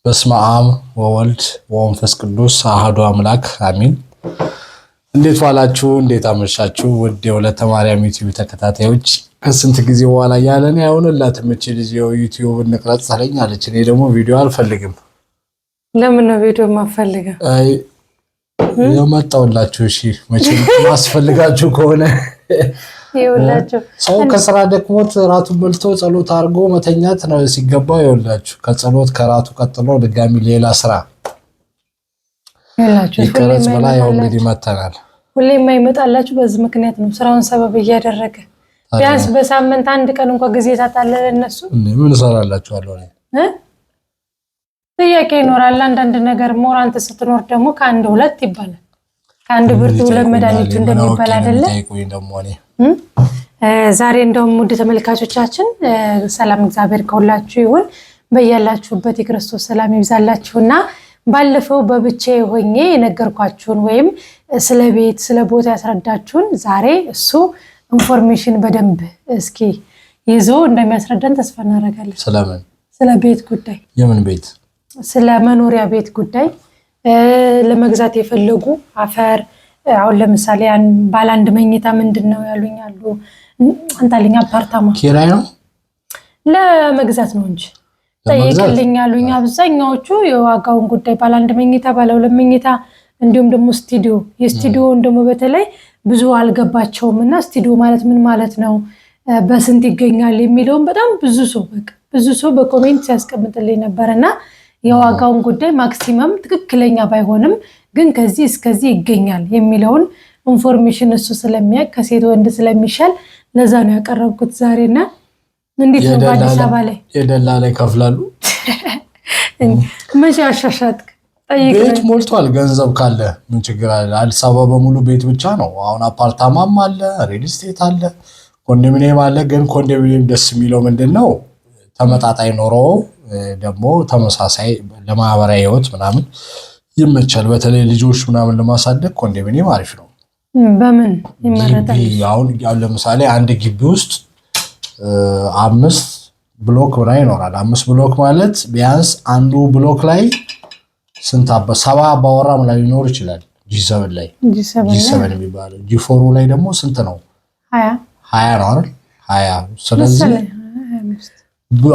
በስመ አብ ወወልድ ወመንፈስ ቅዱስ አሐዱ አምላክ አሜን። እንዴት ዋላችሁ? እንዴት አመሻችሁ? ውድ የወለተ ማርያም ዩቲዩብ ተከታታዮች ከስንት ጊዜ በኋላ ያለን ያውንላት ምች ልጅ ዩቲዩብ እንቅረጽ አለች። እኔ ደግሞ ቪዲዮ አልፈልግም። ለምን ነው ቪዲዮ ማፈልገው? አይ የመጣውላችሁ እሺ፣ መቼም ማስፈልጋችሁ ከሆነ ይውላችሁ ሰው ከስራ ደክሞት ራቱን በልቶ ጸሎት አድርጎ መተኛት ነው ሲገባው። ይውላችሁ ከጸሎት ከራቱ ቀጥሎ ድጋሚ ሌላ ስራ ይውላችሁ ይቀርጽ በላ ያው እንግዲህ መተናል። ሁሌ የማይመጣላችሁ በዚህ ምክንያት ነው። ስራውን ሰበብ እያደረገ ቢያንስ በሳምንት አንድ ቀን እንኳን ጊዜ ታጣለለ እነሱ ምን ሰራላችኋለሁ ነው ጥያቄ ይኖራል። አንዳንድ ነገር ሞራንተ ስትኖር ደግሞ ከአንድ ሁለት ይባላል። ከአንድ ብርቱ ሁለት መድኃኒቱ እንደሚባል አይደለ? ዛሬ እንደውም ውድ ተመልካቾቻችን ሰላም እግዚአብሔር ከሁላችሁ ይሁን። በእያላችሁበት የክርስቶስ ሰላም ይብዛላችሁና ባለፈው በብቻዬ ሆኜ የነገርኳችሁን ወይም ስለ ቤት ስለ ቦታ ያስረዳችሁን ዛሬ እሱ ኢንፎርሜሽን በደንብ እስኪ ይዞ እንደሚያስረዳን ተስፋ እናደርጋለን። ስለምን? ስለ ቤት ጉዳይ። የምን ቤት? ስለ መኖሪያ ቤት ጉዳይ ለመግዛት የፈለጉ አፈር አሁን ለምሳሌ ባለ አንድ መኝታ ምንድነው ያሉኝ አሉ። አንታልኛ አፓርታማ ኪራይ ነው ለመግዛት ነው እንጂ ጠይቅልኝ ያሉኝ። አብዛኛዎቹ የዋጋውን ጉዳይ ባለ አንድ መኝታ ባለ ሁለት መኝታ እንዲሁም ደግሞ ስቱዲዮ የስቱዲዮውን ደግሞ በተለይ ብዙ አልገባቸውምና ስቱዲዮ ማለት ምን ማለት ነው በስንት ይገኛል የሚለውን በጣም ብዙ ሰው በኮሜንት ሲያስቀምጥልኝ ነበርና የዋጋውን ጉዳይ ማክሲመም ትክክለኛ ባይሆንም ግን ከዚህ እስከዚህ ይገኛል የሚለውን ኢንፎርሜሽን እሱ ስለሚያውቅ ከሴት ወንድ ስለሚሻል ለዛ ነው ያቀረብኩት ዛሬና። እንዴት ነው በአዲስ አበባ ላይ የደላላ ይከፍላሉ? መቼ አሻሻጥክ? ቤት ሞልቷል። ገንዘብ ካለ ምን ችግር አለ? አዲስ አበባ በሙሉ ቤት ብቻ ነው። አሁን አፓርታማም አለ፣ ሪል ስቴት አለ፣ ኮንዶሚኒየም አለ። ግን ኮንዶሚኒየም ደስ የሚለው ምንድነው ተመጣጣኝ ኖሮ ደግሞ ተመሳሳይ ለማህበራዊ ህይወት ምናምን ይመቻል። በተለይ ልጆች ምናምን ለማሳደግ ኮንዶሚኒየም አሪፍ ነው። በምን ይመረጣል? አሁን ለምሳሌ አንድ ግቢ ውስጥ 5 ብሎክ ላይ ይኖራል። 5 ብሎክ ማለት ቢያንስ አንዱ ብሎክ ላይ ስንት 70 አባወራም ላይ ሊኖር ይችላል። G7 ላይ G7 የሚባለው G4 ላይ ደግሞ ስንት ነው? 20 ነው አይደል? 20 ስለዚህ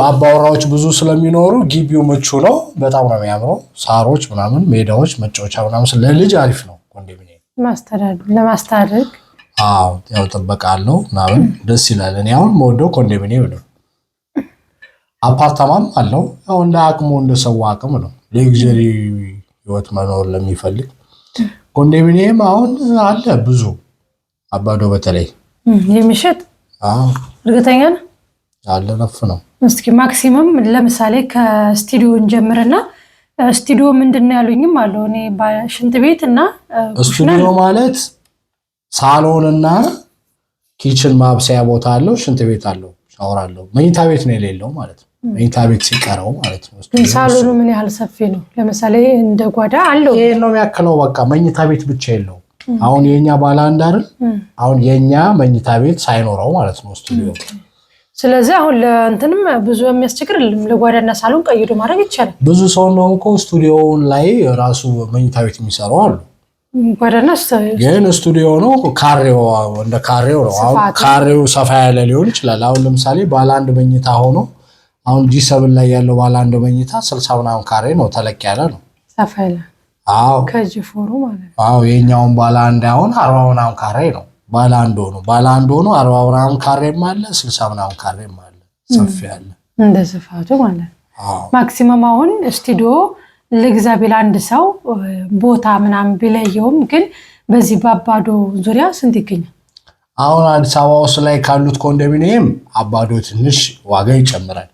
አባወራዎች ብዙ ስለሚኖሩ ግቢው ምቹ ነው። በጣም ነው የሚያምረው። ሳሮች ምናምን ሜዳዎች መጫወቻ ምናምን ለልጅ አሪፍ ነው ኮንዶሚኒየም ለማስተዳደግ። ያው ጥበቃ አለው ምናምን ደስ ይላል። እኔ አሁን የምወደው ኮንዶሚኒየም ነው። አፓርታማም አለው ያው እንደ አቅሙ እንደ ሰው አቅም ነው። ሌግዠሪ ህይወት መኖር ለሚፈልግ ኮንዶሚኒየም አሁን አለ ብዙ አባዶ በተለይ የሚሸጥ እርግጠኛ ነህ? አለ ነፍ ነው። እስኪ ማክሲመም ለምሳሌ ከስቱዲዮ እንጀምርና ስቱዲዮ ምንድነው ያሉኝም አሉ። እኔ ሽንት ቤት እና ስቱዲዮ ማለት ሳሎንና ኪችን ማብሰያ ቦታ አለው፣ ሽንት ቤት አለው፣ ሻወር አለው። መኝታ ቤት ነው የሌለው ማለት ነው። መኝታ ቤት ሲቀረው ማለት ነው። ሳሎኑ ምን ያህል ሰፊ ነው? ለምሳሌ እንደ ጓዳ አለው። ይሄ ነው የሚያክለው። በቃ መኝታ ቤት ብቻ የለው። አሁን የኛ ባለ አንድ አይደል? አሁን የኛ መኝታ ቤት ሳይኖረው ማለት ነው ስቱዲዮ። ስለዚህ አሁን ለእንትንም ብዙ የሚያስቸግር ለጓዳና ሳሎን ቀይዶ ማድረግ ይቻላል። ብዙ ሰው ነው እኮ ስቱዲዮውን ላይ ራሱ መኝታ ቤት የሚሰሩ አሉ። ጓዳና ግን ስቱዲዮ ነው ካሬው እንደ ካሬው ነው። አሁን ካሬው ሰፋ ያለ ሊሆን ይችላል። አሁን ለምሳሌ ባለ አንድ መኝታ ሆኖ አሁን G7 ላይ ያለው ባለ አንድ መኝታ 60 ምናምን ካሬ ነው። ተለቅ ያለ ነው። ሰፋ ያለ ከጂ4 ማለት ነው። የኛውን ባለ አንድ አሁን 40 ምናምን ካሬ ነው። ባለ አንድ ሆኖ 40 ምናምን ካሬም አለ፣ 60 ምናምን ካሬም አለ። ሰፊ ያለ እንደ ስፋቱ ማለት ማክሲመም አሁን ስቱዲዮ ለግዛ ቢል አንድ ሰው ቦታ ምናምን ቢለየውም ግን በዚህ በአባዶ ዙሪያ ስንት ይገኛል? አሁን አዲስ አበባ ውስጥ ላይ ካሉት ኮንዶሚኒየም አባዶ ትንሽ ዋጋ ይጨምራል።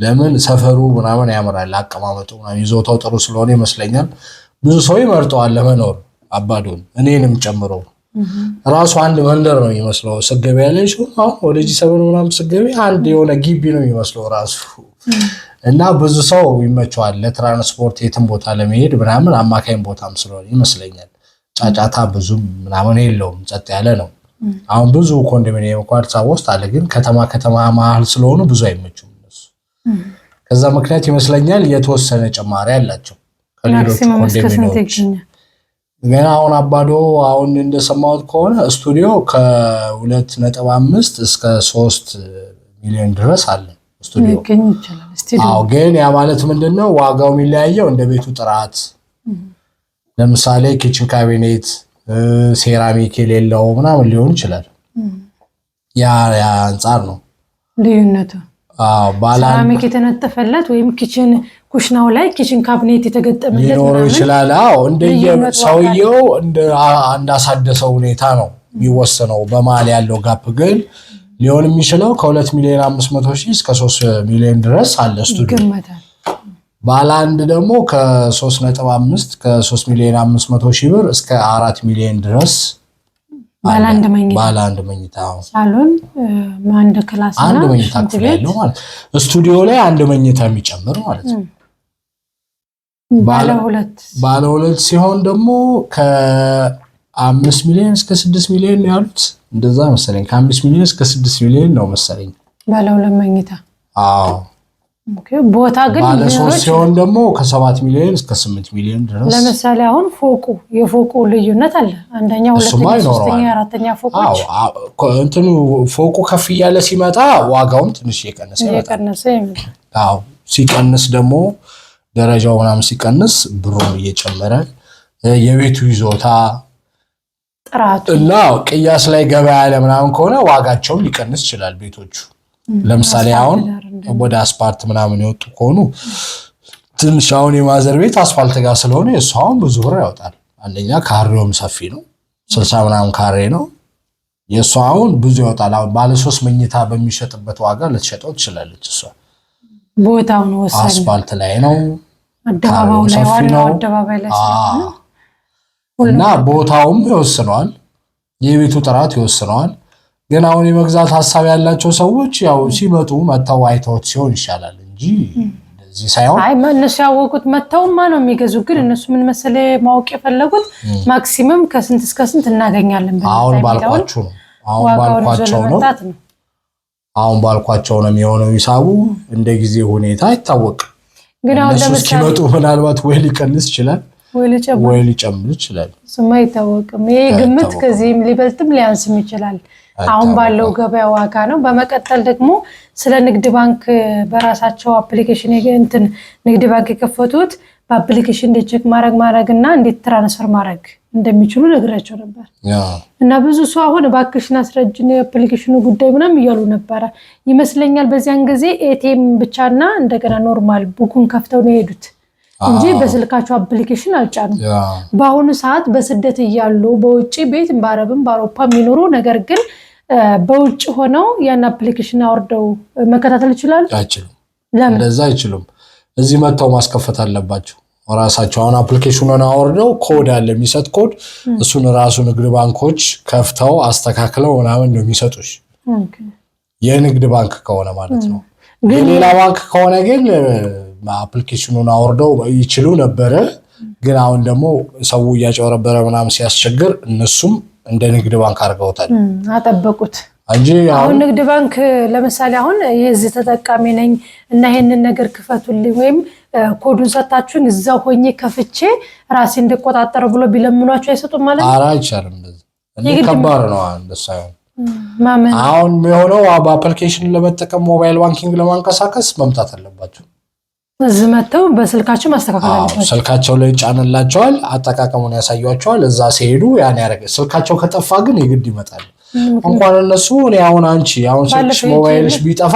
ለምን ሰፈሩ ምናምን ያምራል፣ አቀማመጡ ምናምን ይዞታው ጥሩ ስለሆነ ይመስለኛል ብዙ ሰው ይመርጠዋል ለመኖር አባዶን፣ እኔንም ጨምሮ። ራሱ አንድ መንደር ነው የሚመስለው። ስገቢ ያለሽ አሁን ወደ G7 ምናምን ስገቢ አንድ የሆነ ግቢ ነው የሚመስለው ራሱ። እና ብዙ ሰው ይመቸዋል ለትራንስፖርት የትም ቦታ ለመሄድ ምናምን አማካኝ ቦታም ስለሆነ ይመስለኛል። ጫጫታ ብዙ ምናምን የለውም፣ ጸጥ ያለ ነው። አሁን ብዙ ኮንዶሚኒየም ኳርታ ውስጥ አለ፣ ግን ከተማ መሃል ስለሆኑ ብዙ አይመቹም እነሱ። ከዛ ምክንያት ይመስለኛል የተወሰነ ጭማሪ አላቸው ከሌሎች ኮንዶሚኒየሞች። ግን አሁን አባዶ አሁን እንደሰማሁት ከሆነ ስቱዲዮ ከ2.5 እስከ 3 ሚሊዮን ድረስ አለ ስቱዲዮ። አዎ ግን ያ ማለት ምንድነው ዋጋው የሚለያየው እንደ ቤቱ ጥራት። ለምሳሌ ኪችን ካቢኔት ሴራሚክ የሌለው ምናምን ሊሆን ይችላል። ያ አንፃር ነው ልዩነቱ። ሴራሚክ የተነጠፈለት ወይም ኪችን ኩሽናው ላይ ኪችን ካቢኔት የተገጠመለት ሊኖር ይችላል። አዎ ሰውየው እንዳሳደሰው ሁኔታ ነው የሚወሰነው። በመሃል ያለው ጋፕ ግን ሊሆን የሚችለው ከ2,500,000 እስከ 3 ሚሊዮን ድረስ አለ ስቱዲዮ። ባለ አንድ ደግሞ ከ3.5 ከ3,500,000 ብር እስከ 4 ሚሊዮን ድረስ ባለ አንድ መኝታ ሳሎን አንድ ክላስ እና አንድ መኝታ ክፍል ያለው ማለት ስቱዲዮ ላይ አንድ መኝታ የሚጨምር ማለት ነው። ባለ ሁለት ሲሆን ደግሞ ከ5 ሚሊዮን እስከ 6 ሚሊዮን ያሉት እንደዛ መሰለኝ። ከ5 ሚሊዮን እስከ 6 ሚሊዮን ነው መሰለኝ ባለ ሁለት መኝታ። አዎ ቦታ ግን ባለ 3 ሲሆን ደግሞ ከ7 ሚሊዮን እስከ 8 ሚሊዮን ድረስ። ለምሳሌ አሁን የፎቁ ልዩነት አለ። አንደኛ፣ ሁለተኛ፣ ሶስተኛ፣ አራተኛ ፎቆች እንትኑ ፎቁ ከፍ እያለ ሲመጣ ዋጋውን ትንሽ እየቀነሰ ይመጣል። አዎ ሲቀንስ ደግሞ ደረጃው ምናምን ሲቀንስ ብሩም እየጨመረ የቤቱ ይዞታ ጥራቱ እና ቅያስ ላይ ገበያ ያለ ምናምን ከሆነ ዋጋቸውም ሊቀንስ ይችላል ቤቶቹ። ለምሳሌ አሁን ወደ አስፓልት ምናምን የወጡ ከሆኑ ትንሽ አሁን የማዘር ቤት አስፋልት ጋር ስለሆነ እሱ አሁን ብዙ ብር ያወጣል። አንደኛ ካሬውም ሰፊ ነው 60 ምናምን ካሬ ነው። የሱ አሁን ብዙ ያወጣል። አሁን ባለ 3 መኝታ በሚሸጥበት ዋጋ ልትሸጠው ትችላለች እሷ። ቦታው ነው ወሳኝ። አስፋልት ላይ ነው፣ አደባባዩ ላይ ዋናው አደባባይ ላይ እና ቦታውም ይወስነዋል፣ የቤቱ ጥራት ይወስነዋል። ግን አሁን የመግዛት ሐሳብ ያላቸው ሰዎች ያው ሲመጡ መተው አይተውት ሲሆን ይሻላል እንጂ እንደዚህ ሳይሆን እነሱ ያወቁት መተውማ ነው የሚገዙ። ግን እነሱ ምን መሰለ ማወቅ የፈለጉት ማክሲመም ከስንት እስከ ስንት እናገኛለን ብለው አሁን ባልኳቸው ነው የሚሆነው። ሂሳቡ እንደ ጊዜ ሁኔታ አይታወቅም። ግን አሁን ለምሳሌ ሲመጡ ምናልባት ወይ ሊቀንስ ይችላል ወይ ሊጨምር ይችላል። ስማ አይታወቅም። ይሄ ግምት ከዚህም ሊበልጥም ሊያንስም ይችላል። አሁን ባለው ገበያ ዋጋ ነው። በመቀጠል ደግሞ ስለ ንግድ ባንክ በራሳቸው አፕሊኬሽን ንግድ ባንክ የከፈቱት በአፕሊኬሽን እንዴት ቼክ ማድረግና እንዴት ትራንስፈር ማድረግ እንደሚችሉ ነግራቸው ነበር። እና ብዙ ሰው አሁን ባክሽን አስረጅን የአፕሊኬሽኑ ጉዳይ ምናምን እያሉ ነበረ ይመስለኛል። በዚያን ጊዜ ኤቲኤም ብቻና እንደገና ኖርማል ቡኩን ከፍተው ነው የሄዱት እንጂ በስልካቸው አፕሊኬሽን አልጫኑም። በአሁኑ ሰዓት በስደት እያሉ በውጪ ቤት በአረብም በአውሮፓ የሚኖሩ ነገር ግን በውጪ ሆነው ያን አፕሊኬሽን አወርደው መከታተል ይችላሉ? አይችሉም። እንደዛ አይችሉም። እዚህ መተው ማስከፈት አለባቸው ራሳቸው። አሁን አፕሊኬሽኑን አወርደው ኮድ አለ የሚሰጥ ኮድ፣ እሱን ራሱ ንግድ ባንኮች ከፍተው አስተካክለው ምናምን ነው የሚሰጡሽ። የንግድ ባንክ ከሆነ ማለት ነው። የሌላ ባንክ ከሆነ ግን አፕሊኬሽኑን አወርደው ይችሉ ነበረ። ግን አሁን ደግሞ ሰው እያጨበረበረ ምናምን ሲያስቸግር እነሱም እንደ ንግድ ባንክ አድርገውታል፣ አጠበቁት እንጂ አሁን ንግድ ባንክ ለምሳሌ አሁን የዚህ ተጠቃሚ ነኝ እና ይሄንን ነገር ክፈቱልኝ ወይም ኮዱን ሰጣችሁኝ እዛው ሆኜ ከፍቼ ራሴ እንደቆጣጠረ ብሎ ቢለምኗቸው አይሰጡም ማለት ነው? ኧረ አይቻልም። እንደዚህ ከባድ ነው። እንደዛ አሁን የሆነው በአፕሊኬሽን ለመጠቀም ሞባይል ባንኪንግ ለማንቀሳቀስ መምጣት አለባቸው። እዚህ መተው በስልካቸው ማስተካከል አለባቸው። ስልካቸው ላይ ጫንላቸዋል፣ አጠቃቀሙን ያሳዩአቸዋል። እዛ ሲሄዱ ያን ያደርጋል። ስልካቸው ከጠፋ ግን የግድ ይመጣል። እንኳን እነሱ አሁን አንቺ አሁን ስልክሽ ሞባይልሽ ቢጠፋ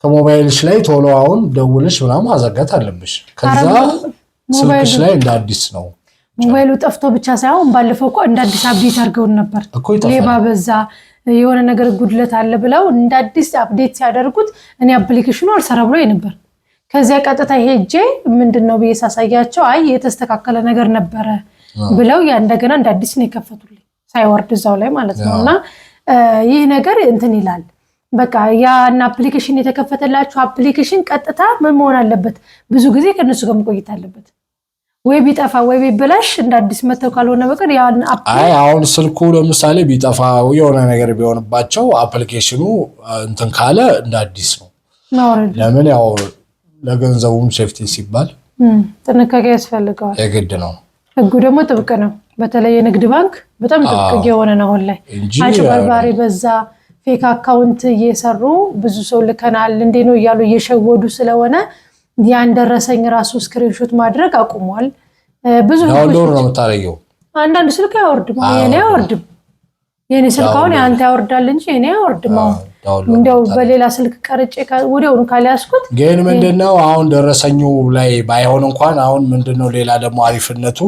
ከሞባይልሽ ላይ ቶሎ አሁን ደውልሽ ምናምን ማዘጋት አለብሽ። ከዛ ስልክሽ ላይ እንደ አዲስ ነው። ሞባይሉ ጠፍቶ ብቻ ሳይሆን ባለፈው እኮ እንደ አዲስ አፕዴት አድርገውን ነበር። ሌባ በዛ የሆነ ነገር ጉድለት አለ ብለው እንደ አዲስ አፕዴት ሲያደርጉት እኔ አፕሊኬሽኑ አልሰራ ብሎ ነበር። ከዚያ ቀጥታ ሄጄ ምንድነው ብዬ ሳሳያቸው አይ የተስተካከለ ነገር ነበረ ብለው ያ እንደገና እንደ አዲስ ነው የከፈቱልኝ ሳይወርድ እዛው ላይ ማለት ነውና ይህ ነገር እንትን ይላል። በቃ ያን አፕሊኬሽን የተከፈተላችሁ አፕሊኬሽን ቀጥታ ምን መሆን አለበት? ብዙ ጊዜ ከነሱ ጋር መቆየት አለበት። ወይ ቢጠፋ ወይ ቢበላሽ እንደ አዲስ መተው ካልሆነ በቀር ያን አሁን ስልኩ ለምሳሌ ቢጠፋ የሆነ ነገር ቢሆንባቸው አፕሊኬሽኑ እንትን ካለ እንደ አዲስ ነው። ለምን ያው ለገንዘቡም ሴፍቲ ሲባል ጥንቃቄ ያስፈልገዋል። የግድ ነው። ህጉ ደግሞ ጥብቅ ነው። በተለይ የንግድ ባንክ በጣም ጥብቅ የሆነ ነው። አሁን ላይ አጭበርባሪ በዛ ፌክ አካውንት እየሰሩ ብዙ ሰው ልከናል እንዴ ነው እያሉ እየሸወዱ ስለሆነ ያን ደረሰኝ ራሱ ስክሪንሾት ማድረግ አቁሟል። ብዙ ዳውንሎድ ነው የምታረየው። አንዳንድ ስልክ ያወርድም የኔ ያወርድም የኔ ስልካውን ያንተ ያወርዳል እንጂ የኔ ያወርድም። እንደው በሌላ ስልክ ቀርጬ ወዲያውኑ ካልያዝኩት ግን ምንድነው አሁን ደረሰኙ ላይ ባይሆን እንኳን አሁን ምንድነው ሌላ ደግሞ አሪፍነቱ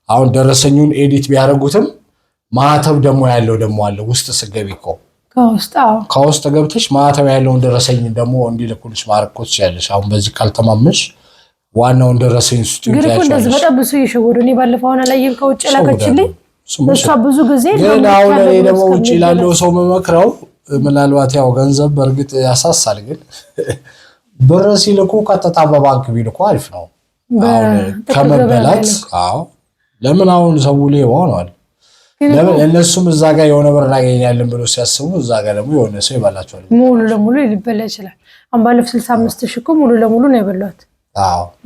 አሁን ደረሰኙን ኤዲት ቢያደርጉትም ማህተብ ደግሞ ያለው ደግሞ አለ ውስጥ ስገቢኮ ከውስጥ ገብተሽ ማህተብ ያለውን ደረሰኝ ደግሞ እንዲልኩልሽ ማርኮት ያለሽ አሁን በዚህ ካልተማመሽ ዋናውን ደረሰኝ ውስጥ ግን እንደዚህ በጣም ብዙ ይሸወዱ እኔ ባለፈውና ላይ ከውጭ ላከችልኝ እሷ ብዙ ጊዜ ግን አሁን እኔ ደግሞ ውጭ ላለው ሰው መመክረው ምናልባት ያው ገንዘብ በእርግጥ ያሳሳል ግን ብር ሲልኩ ቀጥታ በባንክ ቢልኩ አሪፍ ነው አሁን ከመበላት ለምን አሁን ሰው ሌባ ሆኗል ለምን እነሱም እዛ ጋር የሆነ ብር እናገኛለን ብሎ ሲያስቡ እዛ ጋር ደግሞ የሆነ ሰው ይባላቸዋል ሙሉ ለሙሉ ሊበላ ይችላል አምባለፍ 65,000 እኮ ሙሉ ለሙሉ ነው የበሏት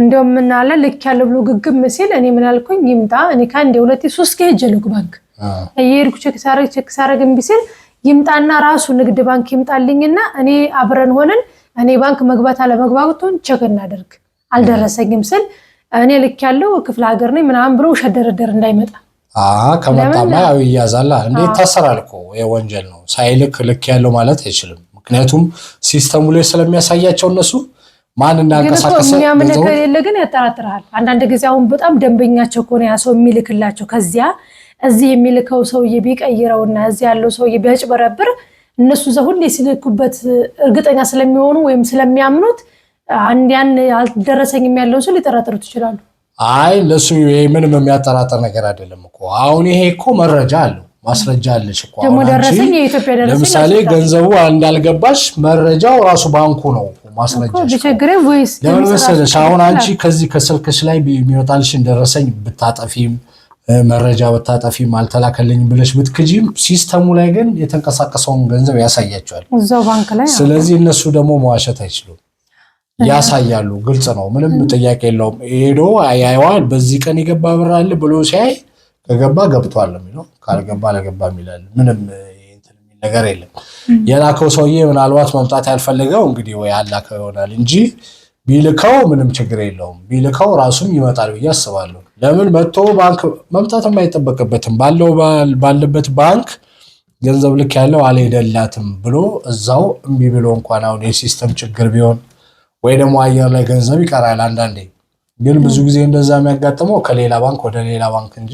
እንደውም ምን አለ ልክ ያለው ብሎ ግግም ሲል እኔ ምን አልኩኝ ይምጣ እኔ ካንዴ 2-3 ከሄጀልኩ ባንክ እየሄድኩ ቼክ ሳረግ እምቢ ሲል ይምጣና ራሱ ንግድ ባንክ ይምጣልኝና እኔ አብረን ሆነን እኔ ባንክ መግባት አለ መግባቱን ቼክ እናደርግ አልደረሰኝም ስል እኔ ልክ ያለው ክፍለ ሀገር ነኝ ምናምን ብሎ ሸደረደር እንዳይመጣ ከመጣማ ያው ይያዛል እንዴት ታሰራል እኮ የወንጀል ነው ሳይልክ ልክ ያለው ማለት አይችልም ምክንያቱም ሲስተሙ ላይ ስለሚያሳያቸው እነሱ ማን እናንቀሳቀሰ ምን ከሌለ ግን ያጠራጥራል አንዳንድ ጊዜ አሁን በጣም ደንበኛቸው ኮነ ያ ሰው የሚልክላቸው ከዚያ እዚህ የሚልከው ሰውዬ ቢቀይረውና እዚህ ያለው ሰውዬ ቢያጭበረብር እነሱ ዘሁን ሲልኩበት እርግጠኛ ስለሚሆኑ ወይም ስለሚያምኑት አንዲያን አልደረሰኝም ያለው ሰው ሊጠራጠሩት ይችላሉ አይ ለሱ ምንም የሚያጠራጥር ነገር አይደለም እኮ አሁን ይሄ እኮ መረጃ አለው ማስረጃ አለሽ እኮ ደግሞ ደረሰኝ የኢትዮጵያ ደረሰኝ ለምሳሌ ገንዘቡ እንዳልገባሽ መረጃው ራሱ ባንኩ ነው ማስረጃ ቢቸግሬ ቮይስ ለምሳሌ አሁን አንቺ ከዚህ ከስልክሽ ላይ የሚወጣልሽ ደረሰኝ ብታጠፊም መረጃ ብታጠፊም አልተላከልኝ ብለሽ ብትክጂም ሲስተሙ ላይ ግን የተንቀሳቀሰውን ገንዘብ ያሳያቸዋል እዛው ባንክ ላይ ስለዚህ እነሱ ደግሞ መዋሸት አይችሉም ያሳያሉ ግልጽ ነው ምንም ጥያቄ የለውም ሄዶ ያያዋል በዚህ ቀን ይገባ ብር አለ ብሎ ሲያይ ከገባ ገብቷል የሚለው ካልገባ ለገባ ይላል ምንም ነገር የለም የላከው ሰውዬ ምናልባት መምጣት ያልፈለገው እንግዲህ ወይ አላከው ይሆናል እንጂ ቢልከው ምንም ችግር የለውም ቢልከው ራሱም ይመጣል ብዬ አስባለሁ ለምን መጥቶ ባንክ መምጣት የማይጠበቅበትም ባለበት ባንክ ገንዘብ ልክ ያለው አልሄደላትም ብሎ እዛው እምቢ ብሎ እንኳን አሁን የሲስተም ችግር ቢሆን ወይ ደግሞ አየር ላይ ገንዘብ ይቀራል አንዳንዴ ግን ብዙ ጊዜ እንደዛ የሚያጋጥመው ከሌላ ባንክ ወደ ሌላ ባንክ እንጂ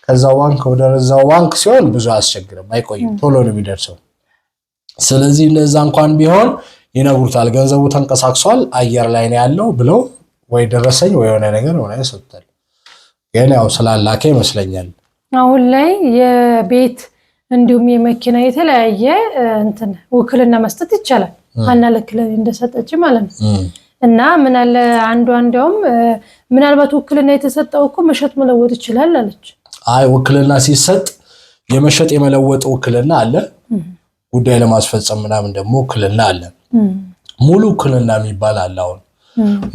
ከዛው ባንክ ወደ ዛው ባንክ ሲሆን ብዙ አስቸግረም አይቆይም ቶሎ ነው የሚደርሰው ስለዚህ እንደዛ እንኳን ቢሆን ይነግሩታል ገንዘቡ ተንቀሳቅሷል አየር ላይ ነው ያለው ብለው ወይ ደረሰኝ ወይ የሆነ ነገር ሆነ ይሰጣል ግን ያው ስላላከ ይመስለኛል አሁን ላይ የቤት እንዲሁም የመኪና የተለያየ እንትን ውክልና መስጠት ይቻላል አና ለክለኝ እንደሰጠች ማለት ነው እና ምን አለ አንዱ አንደውም ምናልባት ውክልና የተሰጠው እኮ መሸጥ መለወጥ ይችላል አለች አይ ውክልና ሲሰጥ የመሸጥ የመለወጥ ውክልና አለ ጉዳይ ለማስፈጸም ምናምን ደግሞ ውክልና አለ ሙሉ ውክልና የሚባል አለ አሁን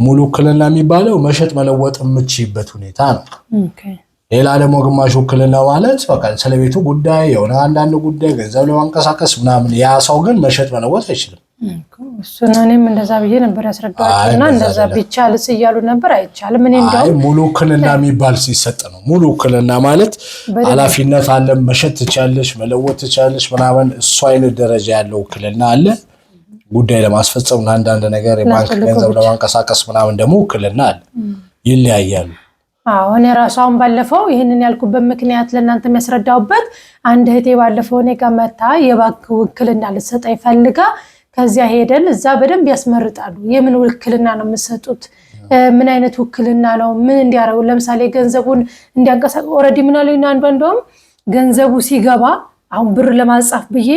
ሙሉ ውክልና የሚባለው መሸጥ መለወጥ የምትችይበት ሁኔታ ነው ሌላ ደግሞ ግማሽ ውክልና ማለት በቃ ስለቤቱ ጉዳይ የሆነ አንዳንድ ጉዳይ ገንዘብ ለማንቀሳቀስ ምናምን ያ ሰው ግን መሸጥ መለወጥ አይችልም እሱንም እንደዛ ብዬ ነበር ያስረዳውና እንደዛ ቢቻልስ ይያሉ ነበር አይቻልም እኔ እንደው ሙሉ ውክልና የሚባል ሲሰጥ ነው ሙሉ ውክልና ማለት ኃላፊነት አለ መሸጥ ትቻለሽ መለወጥ ትቻለሽ ምናምን እሱ አይነት ደረጃ ያለው ውክልና አለ ጉዳይ ለማስፈጸም አንዳንድ ነገር የባንክ ገንዘብ ለማንቀሳቀስ ምናምን ደግሞ ውክልና አለ ይለያያሉ አሁን የራሷን ባለፈው ይሄንን ያልኩበት ምክንያት ለእናንተ የሚያስረዳውበት አንድ እህቴ ባለፈው እኔ ጋር መታ የባንክ ውክልና ልትሰጠኝ ፈልጋ ከዚያ ሄደን እዛ በደንብ ያስመርጣሉ የምን ውክልና ነው የምትሰጡት ምን አይነት ውክልና ነው ምን እንዲያረው ለምሳሌ ገንዘቡን እንዲያንቀሳቀስ ኦሬዲ ምን አለኝ አንዱ እንደውም ገንዘቡ ሲገባ አሁን ብር ለማጻፍ ብዬ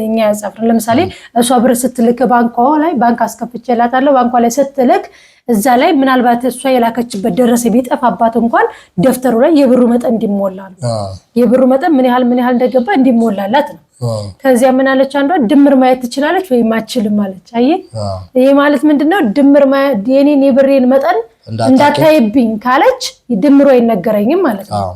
እኛ ያጻፍን ለምሳሌ እሷ ብር ስትልክ ባንክ አስከፍቼላታለሁ ባንኳ ላይ ስትልክ እዛ ላይ ምናልባት እሷ የላከችበት ደረሰ ቢጠፋባት እንኳን ደፍተሩ ላይ የብሩ መጠን እንዲሞላ ነው የብሩ መጠን ምን ያህል እንደገባ እንዲሞላላት ነው ከዚያ ምን አለች አንዷ ድምር ማየት ትችላለች ወይ ማችልም አለች። አየ ይሄ ማለት ምንድነው? ድምር ማየት የኔን የብሬን መጠን እንዳታይብኝ ካለች ድምሩ አይነገረኝም ማለት ነው።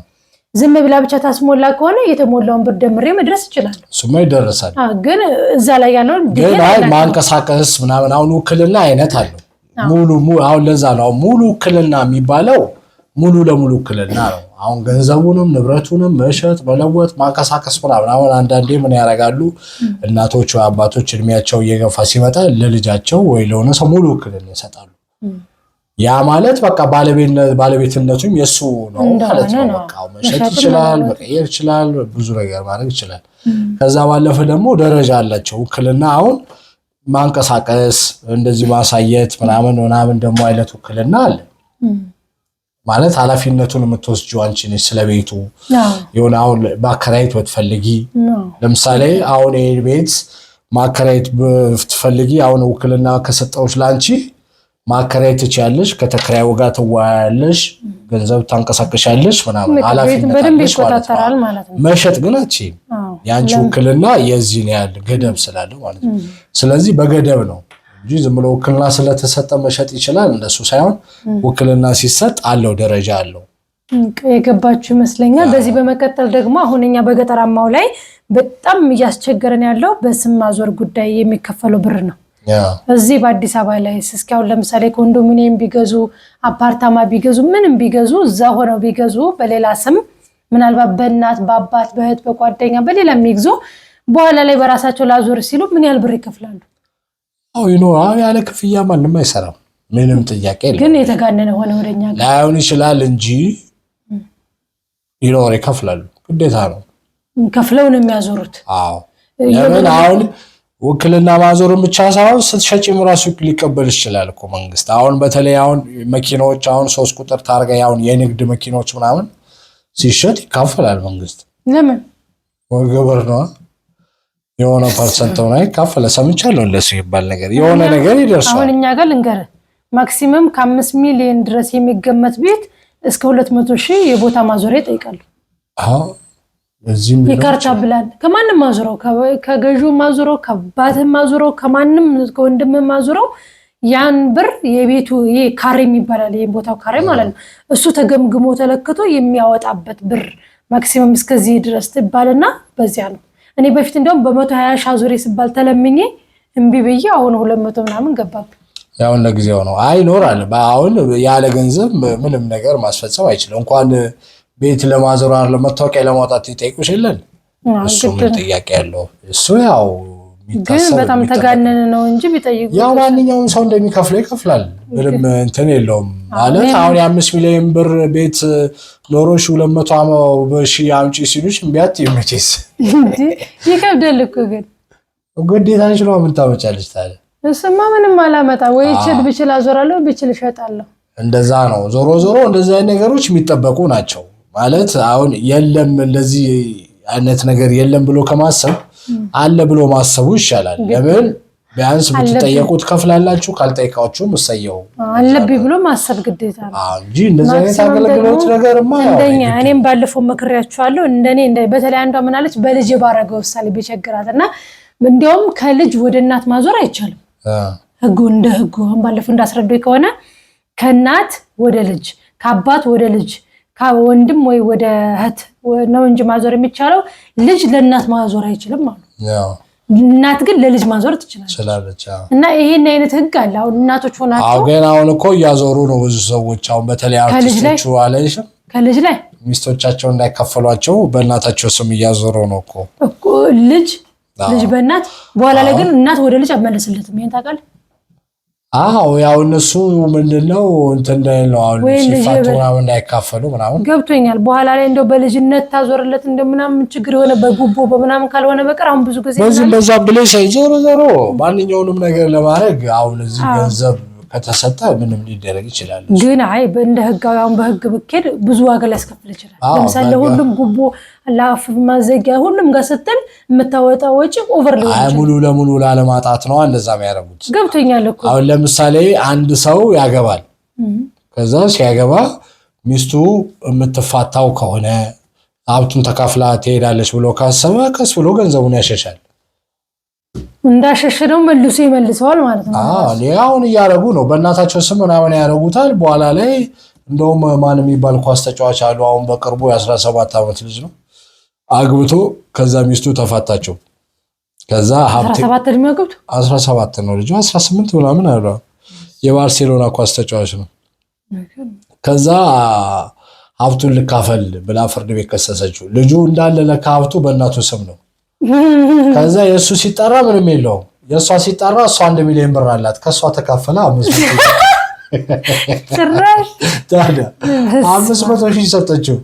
ዝም ብላ ብቻ ታስሞላ ከሆነ የተሞላውን ብር ደምሬ መድረስ ይችላል። እሱማ ይደርሳል። ግን እዛ ላይ ያለው ግን ማንቀሳቀስ ምናምን አሁን ውክልና አይነት አለው። ሙሉ አሁን ለዛ ነው ሙሉ ውክልና የሚባለው ሙሉ ለሙሉ ውክልና ነው። አሁን ገንዘቡንም ንብረቱንም መሸጥ መለወጥ ማንቀሳቀስ ምናምን አሁን አንዳንዴ ምን ያደርጋሉ እናቶች ወይ አባቶች እድሜያቸው እየገፋ ሲመጣ ለልጃቸው ወይ ለሆነ ሰው ሙሉ ውክልና ይሰጣሉ። ያ ማለት በቃ ባለቤትነቱም የሱ ነው ማለት ነው። በቃ መሸጥ ይችላል፣ መቀየር ይችላል፣ ብዙ ነገር ማድረግ ይችላል። ከዛ ባለፈ ደግሞ ደረጃ አላቸው ውክልና። አሁን ማንቀሳቀስ እንደዚህ ማሳየት ምናምን ደግሞ አይነት ውክልና አለ ማለት ኃላፊነቱን የምትወስጂው አንቺ ነሽ። ስለቤቱ የሆነ አሁን ማከራየት ብትፈልጊ ለምሳሌ አሁን ይሄ ቤት ማከራየት ብትፈልጊ አሁን ውክልና ከሰጠውሽ ላንቺ ማከራየት ትችያለሽ፣ ከተከራዩ ጋር ትዋያለሽ፣ ገንዘብ ታንቀሳቀሻለሽ ምናምን ኃላፊነት አለሽ ማለት ነው። መሸጥ ግን አትችይም። ያንቺ ውክልና የዚህን ያህል ገደብ ስላለው ማለት ነው። ስለዚህ በገደብ ነው እንጂ ዝም ብሎ ውክልና ስለተሰጠ መሸጥ ይችላል እንደሱ ሳይሆን ውክልና ሲሰጥ አለው ደረጃ አለው። የገባችሁ ይመስለኛል። በዚህ በመቀጠል ደግሞ አሁን እኛ በገጠራማው ላይ በጣም እያስቸገረን ያለው በስም ማዞር ጉዳይ የሚከፈለው ብር ነው። እዚህ በአዲስ አበባ ላይ እስኪ አሁን ለምሳሌ ኮንዶሚኒየም ቢገዙ አፓርታማ ቢገዙ ምንም ቢገዙ እዛ ሆነው ቢገዙ በሌላ ስም ምናልባት በእናት በአባት በእህት በጓደኛ በሌላ የሚገዙ በኋላ ላይ በራሳቸው ላዞር ሲሉ ምን ያህል ብር ይከፍላሉ? አው ይኖራል ያለ ክፍያ ማንም አይሰራም። ምንም ጥያቄ የለም። ግን የተጋነነ ሆነ ወደኛ ጋር ላይሆን ይችላል እንጂ ይከፍላሉ። ግዴታ ነው። ከፍለው ነው የሚያዞሩት። አዎ ለምን አሁን ውክልና ማዞርን ብቻ ሳይሆን ስትሸጪም ራሱ ሊቀበል ይችላል እኮ መንግስት። አሁን በተለይ አሁን መኪናዎች አሁን 3 ቁጥር ታርጋ ያውን የንግድ መኪናዎች ምናምን ሲሸጥ ይካፈላል መንግስት። ለምን ወገበር ነው የሆነ ፐርሰንት ነው ይካፈላል። ሰምቻለሁ ለሱ ይባል ነገር የሆነ ነገር ይደርሳል። አሁን እኛ ጋር ልንገር ማክሲመም ከ5 ሚሊዮን ድረስ የሚገመት ቤት እስከ 200,000 የቦታ ማዞሪያ ይጠይቃሉ። አዎ እዚህም ይካርታ ብላን ከማንም ማዞረው ከገዢው ማዞረው ከባትም ማዞረው ከማንም ከወንድም ማዞረው ያን ብር የቤቱ ካሬ የሚባላል የቦታው ካሬ ማለት ነው። እሱ ተገምግሞ ተለክቶ የሚያወጣበት ብር ማክሲመም እስከዚህ ድረስ ትባልና በዚያ ነው። እኔ በፊት እንደውም በ120 ሺህ ዙሪ ሲባል ተለምኜ እምቢ ብዬ አሁን 200 ምናምን ገባብኝ። ያው ለጊዜው ነው አይኖራል። አሁን ያለ ገንዘብ ምንም ነገር ማስፈጸም አይችልም። እንኳን ቤት ለማዞር ለመታወቂያ ለማውጣት ይጠይቁሽ የለን እሱ ምን ጥያቄ ያለው እሱ ያው ግን በጣም ተጋነነ ነው እንጂ ቢጠይቁ ያው ማንኛውም ሰው እንደሚከፍለው ይከፍላል። ምንም እንትን የለውም ማለት አሁን የ5 ሚሊዮን ብር ቤት ኖሮሽ 200 ሺህ አምጪ ሲሉሽ እምቢያት ይመጪስ ይከብዳል እኮ ግን ግዴታሽ ነው። ምን ታመጫለሽ ታዲያ? እሱማ ምንም አላመጣ ወይ ብችል አዞራለሁ ብችል እሸጣለሁ። እንደዛ ነው። ዞሮ እንደዚህ አይነት ነገሮች የሚጠበቁ ናቸው ማለት አሁን የለም እንደዚህ አይነት ነገር የለም ብሎ ከማሰብ አለ ብሎ ማሰቡ ይሻላል። ለምን ቢያንስ ብትጠየቁት ከፍላላችሁ ካልጠይቃችሁም እሰየው አለብኝ ብሎ ማሰብ ግዴታ ነው እንጂ እንደዚህ አይነት አገልግሎት ነገርማ እንደኛ እኔም ባለፈው መክሬያችኋለሁ። እንደኔ በተለይ አንዷ ምን አለች በልጅ ባረገው ሳሊ ቢቸግራትና እንደውም ከልጅ ወደ እናት ማዞር አይቻልም። ህጉ እንደ ህጉ ባለፈው እንዳስረዱኝ ከሆነ ከእናት ወደ ልጅ ከአባት ወደ ልጅ ከወንድም ወይ ወደ እህት ነው እንጂ ማዞር የሚቻለው ልጅ ለእናት ማዞር አይችልም ማለት ነው። እናት ግን ለልጅ ማዞር ትችላለች። እና ይሄን አይነት ህግ አለ። አሁን እናቶች ሆናቸው ግን አሁን እኮ እያዞሩ ነው ብዙ ሰዎች። አሁን በተለይ አርቲስቶቹ አለሽም ከልጅ ላይ ሚስቶቻቸው እንዳይከፈሏቸው በእናታቸው ስም እያዞሩ ነው እኮ ልጅ በእናት በኋላ ላይ ግን እናት ወደ ልጅ አመለስለትም። ይሄን ታውቃለህ? አዎ ያው እነሱ ምንድነው እንትን እንዳይለው አሁን ሲፋቱ ምናምን እንዳይካፈሉ ምናምን ገብቶኛል። በኋላ ላይ እንደው በልጅነት ታዞርለት እንደምናምን ችግር የሆነ በጉቦ በምናምን ካልሆነ በቀር አሁን ብዙ ጊዜ በዛ ብለሽ ዞሮ ማንኛውንም ነገር ለማድረግ አሁን እዚህ ገንዘብ ከተሰጠ ምንም ሊደረግ ይችላል። ግን አይ እንደ ህጋዊ አሁን በህግ ብትሄድ ብዙ ዋጋ ሊያስከፍል ይችላል። ለምሳሌ ሁሉም ጉቦ ላፍ ማዘጊያ ሁሉም ጋር ስትል የምታወጣው ወጪ ኦቨር ሊሆን ይችላል። ሙሉ ለሙሉ ላለማጣት ነው እንደዛ የሚያደርጉት። ገብቶኛል እኮ አሁን ለምሳሌ አንድ ሰው ያገባል። ከዛ ሲያገባ ሚስቱ የምትፋታው ከሆነ ሀብቱን ተካፍላ ትሄዳለች ብሎ ካሰበ ቀስ ብሎ ገንዘቡን ያሸሻል። እንዳሸሸ ነው መልሶ ይመልሰዋል ማለት ነው። አሁን እያደረጉ ነው። በእናታቸው ስም ምናምን ያደርጉታል። በኋላ ላይ እንደውም ማን የሚባል ኳስ ተጫዋች አሉ። አሁን በቅርቡ የ17 ዓመት ልጅ ነው አግብቶ ከዛ ሚስቱ ተፋታቸው። ከዛ 17 እድሜ አግብቶ 17 ነው ልጁ 18 ምናምን አለ። የባርሴሎና ኳስ ተጫዋች ነው። ከዛ ሀብቱን ልካፈል ብላ ፍርድ ቤት ከሰሰችው። ልጁ እንዳለ ለካ ሀብቱ በእናቱ ስም ነው። ከዛ የእሱ ሲጠራ ምንም የለውም። የእሷ ሲጠራ እሷ 1 ሚሊዮን ብር አላት። ከእሷ ተካፈለ 500 ሺህ ሰጠችው።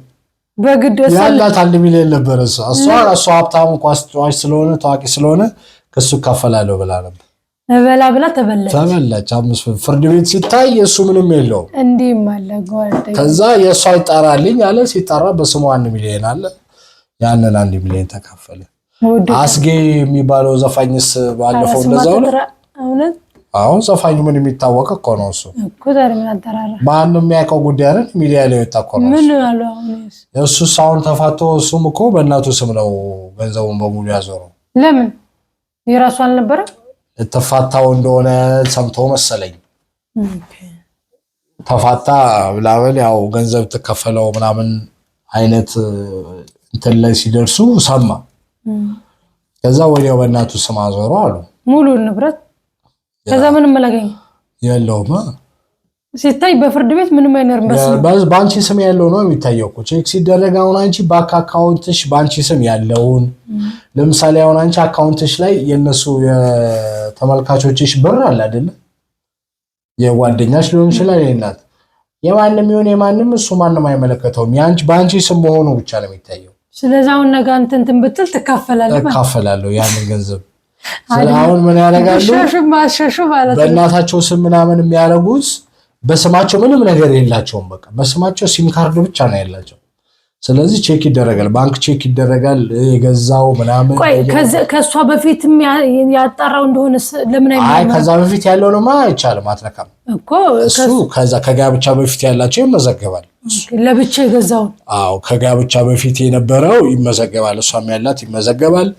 ያላት 1 ሚሊዮን ነበረ። እሷ ሀብታሙ ኳስ ተጫዋች ስለሆነ ታዋቂ ስለሆነ ከሱ ካፈላለው ብላ ነበር። ብላ ተበላች። 500 ፍርድ ቤት ሲታይ እሱ ምንም የለውም። እንዲህም አለ ጓደኛ። ከዛ የእሷ ይጣራልኝ አለ። ሲጣራ በስሙ 1 ሚሊዮን አለ። ያንን 1 ሚሊዮን ተካፈለ። አስጌ የሚባለው ዘፋኝስ ባለፈው እንደዛው ነው። አሁን ዘፋኙ ምን የሚታወቅ እኮ ነው እሱ እኮ ዛሬ ምን አጠራራ ማንም የሚያውቀው ጉዳይ አይደል? ሚዲያ ላይ ወጣ እኮ ነው። ምን አለው አሁን እሱ ሳውን ተፋቶ እሱም እኮ በእናቱ ስም ነው ገንዘቡን በሙሉ ያዞረው። ለምን የራሱ አልነበረ? ተፋታው እንደሆነ ሰምቶ መሰለኝ ተፋታ ብላበል ያው ገንዘብ ተከፈለው ምናምን አይነት እንትን ላይ ሲደርሱ ሰማ። ከዛ ወዲያው በእናቱ ስም አዞረው አሉ ሙሉ ንብረት። ከዛ ምንም አላገኘ የለውም። ሲታይ በፍርድ ቤት ምንም አይኖርም። ባንቺ ስም ያለው ነው የሚታየው እኮ ቼክ ሲደረግ። አሁን አንቺ ባንክ አካውንትሽ ባንቺ ስም ያለውን ለምሳሌ አሁን አንቺ አካውንትሽ ላይ የነሱ የተመልካቾችሽ ብር አለ አይደል? የጓደኛሽ ሊሆን ይችላል የእናት የማንም ይሁን የማንም እሱ ማንም አይመለከተውም። ያንቺ ባንቺ ስም መሆኑ ብቻ ነው የሚታየው። ስለዚህ አሁን ነገ እንትን ብትል ትካፈላለህ ያንን ገንዘብ። አሁን ምን ያደርጋሉ? በእናታቸው ስም ምናምን የሚያደርጉት በስማቸው ምንም ነገር የላቸውም። በቃ በስማቸው ሲም ካርድ ብቻ ነው ያላቸው። ስለዚህ ቼክ ይደረጋል፣ ባንክ ቼክ ይደረጋል የገዛው ምናምን። ቆይ ከሷ በፊትም ያጣራው እንደሆነ ለምን አይ ከዛ በፊት ያለው ነው አይቻልም፣ አትነካም እኮ እሱ። ከዛ ከጋብቻ በፊት ያላቸው ይመዘገባል። ለብቻ የገዛው ከጋብቻ በፊት የነበረው ይመዘገባል፣ እሷም ያላት ይመዘገባል።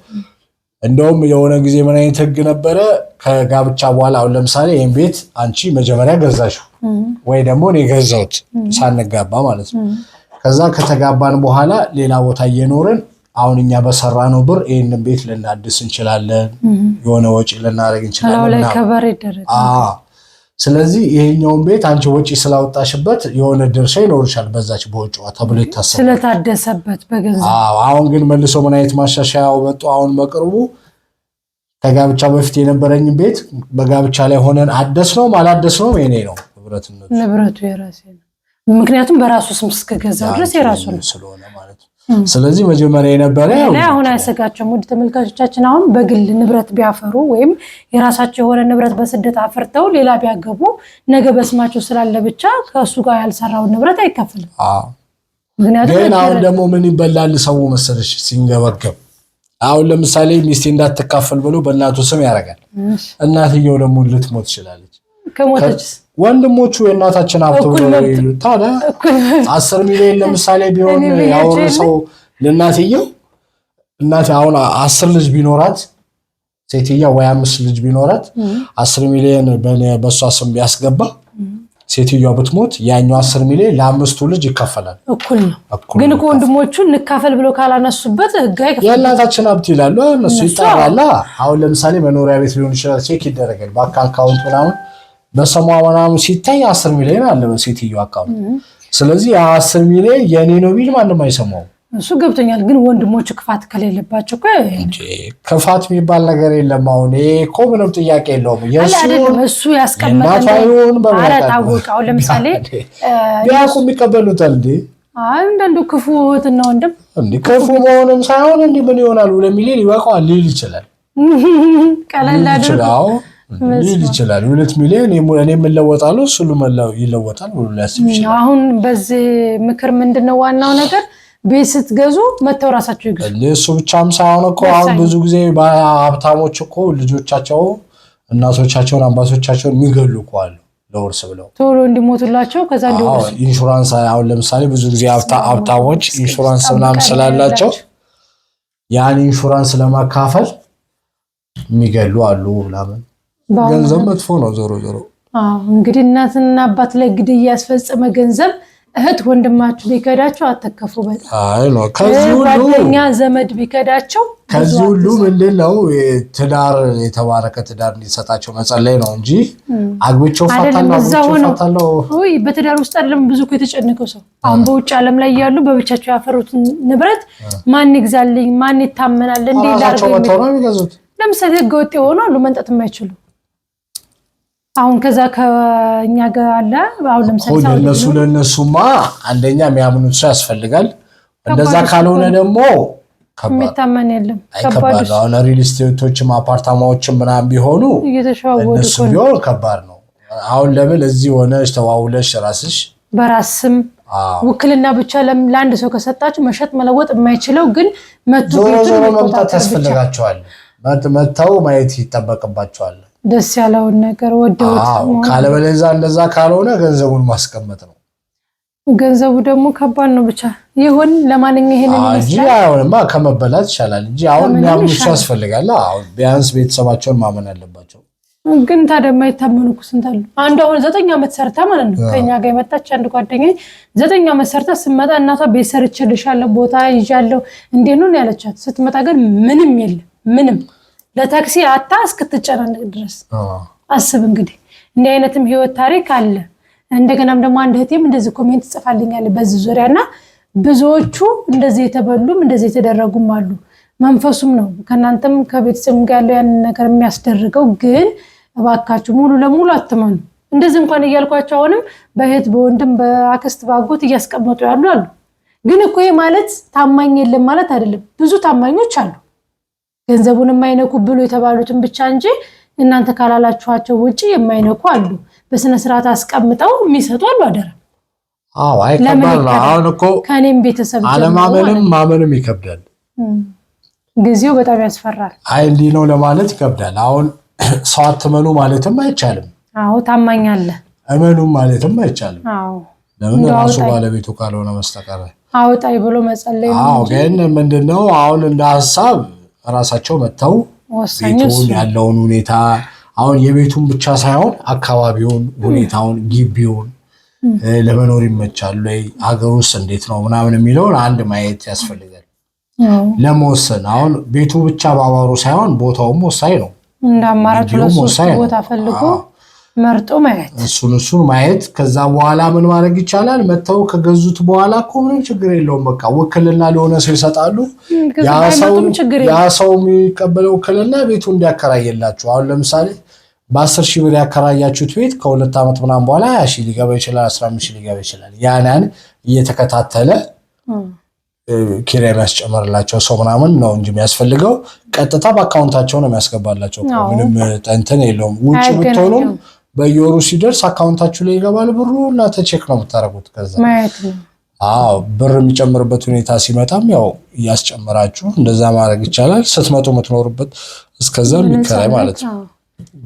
እንደውም የሆነ ጊዜ ምን አይነት ህግ ነበረ? ከጋብቻ በኋላ አሁን ለምሳሌ ይሄን ቤት አንቺ መጀመሪያ ገዛሽው ወይ ደግሞ እኔ ገዛሁት ሳንጋባ ማለት ነው። ከዛ ከተጋባን በኋላ ሌላ ቦታ እየኖርን አሁን እኛ በሰራነው ብር ይሄንን ቤት ልናድስ እንችላለን፣ የሆነ ወጪ ልናደርግ እንችላለን። ስለዚህ ይሄኛውን ቤት አንቺ ወጪ ስላወጣሽበት የሆነ ድርሻ ይኖርሻል በዛች በወጪዋ ተብሎ ይታሰባል፣ ስለታደሰበት በገንዘብ። አሁን ግን መልሶ ምን አይነት ማሻሻያው መጡ? አሁን በቅርቡ ከጋብቻ በፊት የነበረኝ ቤት በጋብቻ ላይ ሆነን አደስነውም አላደስነውም የኔ ነው ንብረቱ የራሴ ነው። ምክንያቱም በራሱ ስም እስከገዛው ድረስ የራሱ ነው ስለሆነ ማለት ነው። ስለዚህ መጀመሪያ የነበረ አሁን አያሰጋቸውም። ውድ ተመልካቾቻችን አሁን በግል ንብረት ቢያፈሩ ወይም የራሳቸው የሆነ ንብረት በስደት አፍርተው ሌላ ቢያገቡ ነገ በስማቸው ስላለ ብቻ ከእሱ ጋር ያልሰራውን ንብረት አይከፍልም። ግን አሁን ደግሞ ምን ይበላል ሰው መሰለሽ ሲንገበገብ። አሁን ለምሳሌ ሚስቴ እንዳትካፈል ብሎ በእናቱ ስም ያደርጋል። እናትየው ደግሞ ልትሞት ትችላለች። ከሞተች ወንድሞቹ የእናታችን ሀብት ብሎ ታዲያ 10 ሚሊዮን ለምሳሌ ቢሆን ያወረሰው ለእናትየው እናት አሁን 10 ልጅ ቢኖራት ሴትየዋ ወይ 5 ልጅ ቢኖራት 10 ሚሊዮን በሷ ስም ቢያስገባ ሴትየዋ ብትሞት ያኛው 10 ሚሊዮን ለአምስቱ ልጅ ይከፈላል። እኩል ነው። ግን እኮ ወንድሞቹ እንካፈል ብሎ ካላነሱበት ህጋይ የእናታችን ሀብት ይላሉ። እነሱ ይጣራላ። አሁን ለምሳሌ መኖሪያ ቤት ሊሆን ይችላል፣ ቼክ ይደረጋል ባንክ አካውንት ምናምን በሰሟ ምናምን ሲታይ 10 ሚሊዮን አለ በሴትየዋ አካውንት። ስለዚህ 10 ሚሊዮን የኔ ነው ቢል ማንም አይሰማው። እሱ ገብቶኛል። ግን ወንድሞቹ ክፋት ከሌለባቸው ክፋት የሚባል ነገር የለም። አሁን እኮ ምንም ጥያቄ የለውም። እሱ ያስቀመጠው አሁን ለምሳሌ ቢያውቁ የሚቀበሉታል እንዴ? አንዳንዱ ክፉ እህትና ወንድም ክፉ መሆንም ሳይሆን እንዲህ ምን ይሆናል 2 ሚሊዮን ይበቃዋል ሊል ይችላል። ቀለል አድርጎ ሊል ይችላል። 2 ሚሊዮን እኔ የምለወጣለሁ እሱ ይለወጣል ብሎ ሊያስብ ይችላል። አሁን በዚህ ምክር ምንድነው ዋናው ነገር ቤት ስትገዙ መተው ራሳቸው ይገዙ። እሱ ብቻም ሳይሆን እኮ አሁን ብዙ ጊዜ ሀብታሞች እኮ ልጆቻቸው እናቶቻቸውን አባቶቻቸውን የሚገሉ እኮ አሉ። ለውርስ ብለው ቶሎ እንዲሞቱላቸው ከዛ እንዲወርሱ ኢንሹራንስ አሁን ለምሳሌ ብዙ ጊዜ ሀብታሞች ኢንሹራንስ ምናምን ስላላቸው ያን ኢንሹራንስ ለማካፈል የሚገሉ አሉ ምናምን። ገንዘብ መጥፎ ነው ዞሮ ዞሮ። እንግዲህ እናትና አባት ላይ ግድያ ያስፈጸመ ገንዘብ እህት ወንድማችሁ ቢከዳቸው አተከፉ። በጣም ከዚህ ሁሉ ጓደኛ ዘመድ ቢከዳቸው ከዚህ ሁሉ ምንድነው ትዳር የተባረከ ትዳር እንዲሰጣቸው መጸለይ ነው እንጂ አግብቼው ፈታለው ወይ በትዳር ውስጥ አይደለም። ብዙ እኮ የተጨነቀው ሰው አሁን በውጭ ዓለም ላይ ያሉ በብቻቸው ያፈሩትን ንብረት ማን ይግዛልኝ ማን ይታመናል እንዴ ላርገው። ለምሳሌ ህገወጥ የሆኑ አሉ መንጠት የማይችሉ አሁን ከዛ ከኛ ጋር አለ። አሁን ለምሳሌ ለነሱማ አንደኛ የሚያምኑት ሰው ያስፈልጋል። እንደዛ ካልሆነ ደግሞ ከመታመን የለም። ከባድ ነው። አሁን ሪል ስቴቶችም አፓርታማዎችም ምናምን ቢሆኑ እነሱ ቢሆን ከባድ ነው። አሁን ለምን እዚህ ሆነሽ ተዋውለሽ ራስሽ በራስም ውክልና ብቻ ለአንድ ሰው ከሰጣችሁ መሸጥ መለወጥ የማይችለው ግን መጥቶ ዞሮ መምጣት ያስፈልጋቸዋል። መጥተው ማየት ይጠበቅባቸዋል። ደስ ያለውን ነገር ወደውት ካለበለዚያ እንደዛ ካልሆነ ገንዘቡን ማስቀመጥ ነው። ገንዘቡ ደግሞ ከባድ ነው። ብቻ ይሁን ለማንኛውም ይሄንን ይመስላል። አሁንማ ከመበላት ይሻላል እንጂ አሁን የሚያምኑ ያስፈልጋል። አሁን ቢያንስ ቤተሰባቸውን ማመን አለባቸው። ግን ታዲያ የማይታመኑ እኮ ስንት አሉ። አንዱ አሁን 9 ዓመት ሰርታ ማለት ነው ከኛ ጋር የመጣች አንድ ጓደኛዬ 9 ዓመት ሰርታ ስትመጣ እናቷ ቤት ሰርቼልሻለሁ ቦታ ይዣለሁ እንዴት ነው ያለቻት። ስትመጣ ግን ምንም የለም ምንም ለታክሲ አታ እስክትጨናነቅ ድረስ አስብ። እንግዲህ እንዲህ አይነትም ህይወት ታሪክ አለ። እንደገናም ደግሞ አንድ እህቴም እንደዚህ ኮሜንት ጽፋልኛል በዚህ ዙሪያና ብዙዎቹ እንደዚህ የተበሉም እንደዚህ የተደረጉም አሉ። መንፈሱም ነው ከናንተም ከቤተሰብ ጋር ያለው ያን ነገር የሚያስደርገው። ግን እባካችሁ ሙሉ ለሙሉ አትመኑ። እንደዚህ እንኳን እያልኳቸው አሁንም በእህት በወንድም በአክስት ባጎት እያስቀመጡ ያሉ አሉ። ግን እኮ ይሄ ማለት ታማኝ የለም ማለት አይደለም። ብዙ ታማኞች አሉ ገንዘቡን የማይነኩ ብሎ የተባሉትን ብቻ እንጂ እናንተ ካላላችኋቸው ውጪ የማይነኩ አሉ። በስነ ስርዓት አስቀምጠው የሚሰጡ አሉ አደረ። አይከባድ ነው። አሁን እኮ ከኔም ቤተሰብ አለማመንም ማመንም ይከብዳል። ጊዜው በጣም ያስፈራል። እንዲህ ነው ለማለት ይከብዳል። አሁን ሰው አትመኑ ማለትም አይቻልም። ታማኝ አለ እመኑም ማለትም አይቻልም። ለምን ራሱ ባለቤቱ ካልሆነ መስተቀር አውጣይ ብሎ መጸለይ ነው። ግን ምንድነው አሁን እንደ ሐሳብ ራሳቸው መተው ቤቱን ያለውን ሁኔታ አሁን የቤቱን ብቻ ሳይሆን አካባቢውን ሁኔታውን ግቢውን ለመኖር ይመቻል ወይ ሀገር ውስጥ እንዴት ነው ምናምን የሚለውን አንድ ማየት ያስፈልጋል ለመወሰን። አሁን ቤቱ ብቻ ባባሩ ሳይሆን ቦታውም ወሳኝ ነው። እንደ አማራጭ ቦታ ፈልጎ መርጦ ማየት እሱን ማየት። ከዛ በኋላ ምን ማድረግ ይቻላል? መተው ከገዙት በኋላ እኮ ምንም ችግር የለውም። በቃ ውክልና ለሆነ ሰው ይሰጣሉ። ያ ሰው የሚቀበለው ውክልና ቤቱ እንዲያከራየላችሁ። አሁን ለምሳሌ በ10 ሺህ ብር ያከራያችሁት ቤት ከ2 ዓመት ምናምን በኋላ 20 ሺህ ሊገባ ይችላል፣ 15 ሺህ ሊገባ ይችላል። ያን እየተከታተለ ኪራይ የሚያስጨምርላቸው ሰው ምናምን ነው እንጂ የሚያስፈልገው ቀጥታ በአካውንታቸው ነው የሚያስገባላቸው። ምንም እንትን የለውም። ውጭ ብትሆኑም በየወሩ ሲደርስ አካውንታችሁ ላይ ይገባል ብሩ እና ተቼክ ነው የምታደርጉት። ከዛ ብር የሚጨምርበት ሁኔታ ሲመጣም ያው እያስጨምራችሁ እንደዛ ማድረግ ይቻላል። ስትመጡ የምትኖሩበት እስከዛ የሚከራይ ማለት ነው።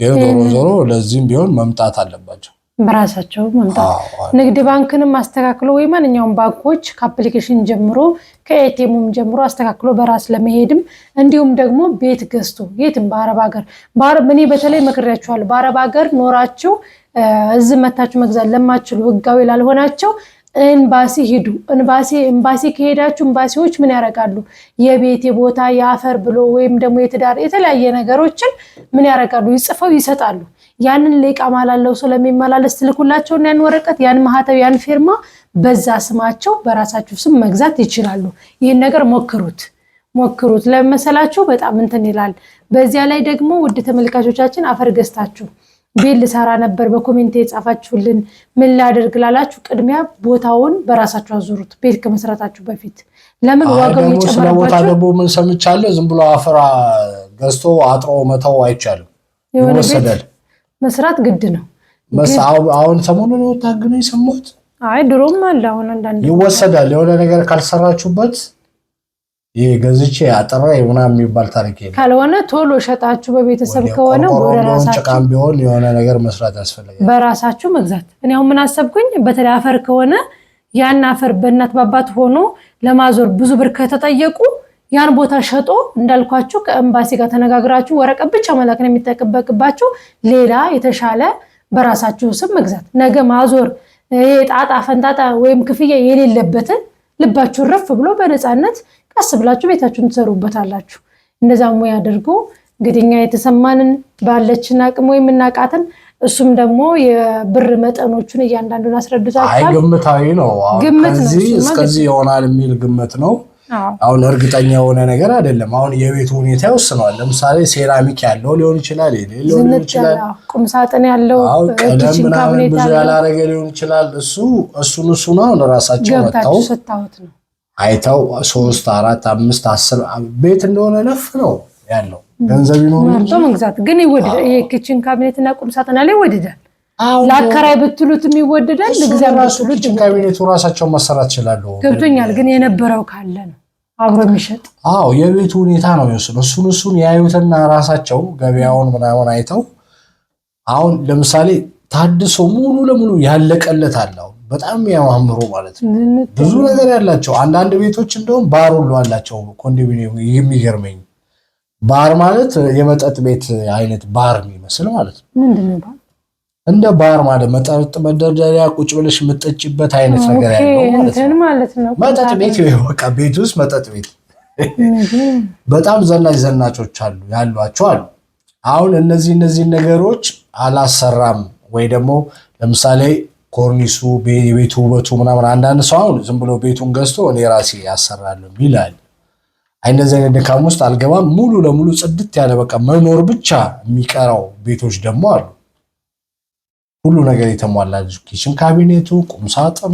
ግን ዞሮ ለዚህም ቢሆን መምጣት አለባቸው በራሳቸው መምጣት። ንግድ ባንክንም አስተካክሎ ወይ ማንኛውም ባንኮች ከአፕሊኬሽን ጀምሮ ከኤቲኤምም ጀምሮ አስተካክሎ በራስ ለመሄድም እንዲሁም ደግሞ ቤት ገዝቶ የትም በአረብ ሀገር እኔ በተለይ መክሬያችኋለሁ። በአረብ ሀገር ኖራችሁ እዚህ መታችሁ መግዛት ለማትችሉ ህጋዊ ላልሆናችሁ ኤምባሲ ሂዱ። ኤምባሲ ከሄዳችሁ ኤምባሲዎች ምን ያደርጋሉ? የቤት የቦታ የአፈር ብሎ ወይም ደግሞ የትዳር የተለያየ ነገሮችን ምን ያደርጋሉ? ይጽፈው ይሰጣሉ። ያንን ለኢቃማ ላለው ሰው ለሚመላለስ ትልኩላቸው ያን ወረቀት ያን ማህተብ ያን ፊርማ በዛ ስማቸው በራሳችሁ ስም መግዛት ይችላሉ። ይሄን ነገር ሞክሩት ለመሰላችሁ በጣም እንትን ይላል። በዚያ ላይ ደግሞ ውድ ተመልካቾቻችን አፈር ገዝታችሁ ቤት ልሰራ ነበር በኮሜንት የጻፋችሁልን ምን ላደርግ ላላችሁ ቅድሚያ ቦታውን በራሳችሁ አዙሩት ቤት ከመስራታችሁ በፊት። ለምን ዋጋው ይጨምራል? ቦታ ደግሞ ምን ሰምቻለሁ ዝም ብሎ አፈራ ገዝቶ አጥሮ መተው አይቻልም። ይወሰዳል። መስራት ግድ ነው። አሁን ሰሞኑን ወጣግነ ይሰሙት ድሮም አለ። አሁን አንዳንድ ይወሰዳል። የሆነ ነገር ካልሰራችሁበት ይሄ ገዝቼ አጥሬ ምናምን የሚባል ታሪክ የለም። ካልሆነ ቶሎ ሸጣችሁ በቤተሰብ ከሆነ ወደ ራሳችሁ ጭቃም ቢሆን የሆነ ነገር መስራት ያስፈልጋል። በራሳችሁ መግዛት። እኔ አሁን ምን አሰብኩኝ፣ በተለይ አፈር ከሆነ ያን አፈር በእናት ባባት ሆኖ ለማዞር ብዙ ብር ከተጠየቁ ያን ቦታ ሸጦ እንዳልኳችሁ ከኤምባሲ ጋር ተነጋግራችሁ ወረቀት ብቻ መላክ ነው የሚጠበቅባችሁ። ሌላ የተሻለ በራሳችሁ ስም መግዛት፣ ነገ ማዞር ጣጣ ፈንጣጣ ወይም ክፍያ የሌለበትን ልባችሁ ረፍ ብሎ በነፃነት ቀስ ብላችሁ ቤታችሁን ትሰሩበታላችሁ። እንደዛ ሙያ አድርጎ እንግዲህ እኛ የተሰማንን ባለችን አቅም ወይም እናቃተን እሱም ደግሞ የብር መጠኖቹን እያንዳንዱን አስረድቷል። ግምታዊ ነው። ከዚህ እስከዚህ ይሆናል የሚል ግምት ነው። አሁን እርግጠኛ የሆነ ነገር አይደለም። አሁን የቤቱ ሁኔታ ይወስነዋል። ለምሳሌ ሴራሚክ ያለው ሊሆን ይችላል፣ ሊሆን ይችላል፣ ቁም ሳጥን ያለው ኪችን ካቢኔት ብዙ ያላረገ ሊሆን ይችላል። እሱ ነው ለራሳቸው መጣው አይተው 3 4 5 10 ቤት እንደሆነ ነፍ ነው ያለው ገንዘብ ይኖር መግዛት ግን ይወደዳል። የኪችን ካቢኔት እና ቁም ሳጥን ላይ ይወደዳል። ለአከራይ ብትሉትም ይወደዳል። ለእግዚአብሔር ብትሉት ኪችን ካቢኔቱ ራሳቸው መሰራት ይችላሉ። ገብቶኛል። ግን የነበረው ካለ ነው አብሮ የሚሸጥ። የቤቱ ሁኔታ ነው የሚወስነው። እሱን ያዩትና ራሳቸው ገበያውን ምናምን አይተው አሁን ለምሳሌ ታድሶ ሙሉ ለሙሉ ያለቀለት አለው በጣም ያማምሩ ማለት ነው። ብዙ ነገር ያላቸው አንዳንድ ቤቶች እንደውም ባር ሁሉ አላቸው። ኮንዶሚኒየም የሚገርመኝ ባር ማለት የመጠጥ ቤት አይነት ባር የሚመስል ማለት ነው። ምንድነው? እንደ ባር ማለት መጠጥ መደርደሪያ ቁጭ ብለሽ የምትጠጪበት አይነት ነገር ያለው ማለት ነው። መጠጥ ቤት በቃ ቤት ውስጥ መጠጥ ቤት በጣም ዘናጮች ያሏቸው አሉ። አሁን እነዚህ ነገሮች አላሰራም ወይ ደግሞ ለምሳሌ ኮርኒሱ የቤቱ ውበቱ ምናምን አንዳንድ ሰው አሁን ዝም ብሎ ቤቱን ገዝቶ እኔ ራሴ ያሰራለሁ ይላል። እንደዚህ አይነት ድካም ውስጥ አልገባም። ሙሉ ለሙሉ ጽድት ያለ በቃ መኖር ብቻ የሚቀራው ቤቶች ደግሞ አሉ። ሁሉ ነገር የተሟላ ኪችን ካቢኔቱ፣ ቁም ሳጥኑ፣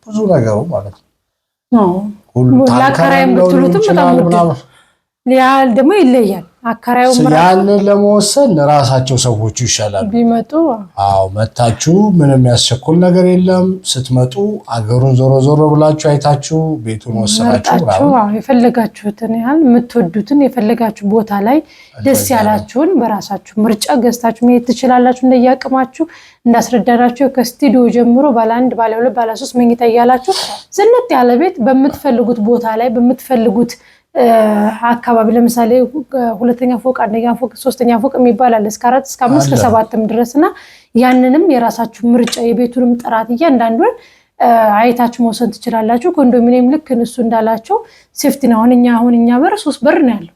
ብዙ ነገሩ ማለት ነው። ሁሉ ለአከራይም ብትሉትም በጣም ሊያል ደግሞ ይለያል። አከራዩ ያንን ለመወሰን ራሳቸው ሰዎቹ ይሻላሉ ቢመጡ። መታችሁ ምንም ያስቸኩል ነገር የለም። ስትመጡ አገሩን ዞሮ ብላችሁ አይታችሁ ቤቱን ወሰናችሁ የፈለጋችሁትን ያህል የምትወዱትን የፈለጋችሁ ቦታ ላይ ደስ ያላችሁን በራሳችሁ ምርጫ ገዝታችሁ መሄድ ትችላላችሁ። እንደያቅማችሁ እንዳስረዳናችሁ ከስቱዲዮ ጀምሮ ባለ 1 ባለ 2 ባለ 3 መኝታ እያላችሁ ዝንጥ ያለ ቤት በምትፈልጉት ቦታ ላይ በምትፈልጉት አካባቢ ለምሳሌ ሁለተኛ ፎቅ፣ አንደኛ ፎቅ፣ ሶስተኛ ፎቅ የሚባል አለ እስከ 4 እስከ 5 እስከ 7ም ድረስና ያንንም የራሳችሁ ምርጫ የቤቱንም ጥራት እያንዳንዱን አይታችሁ መውሰድ ትችላላችሁ። ኮንዶሚኒየም ልክ እሱ እንዳላቸው ሴፍቲ ነው። አሁን እኛ በር 3 በር ነው ያለው።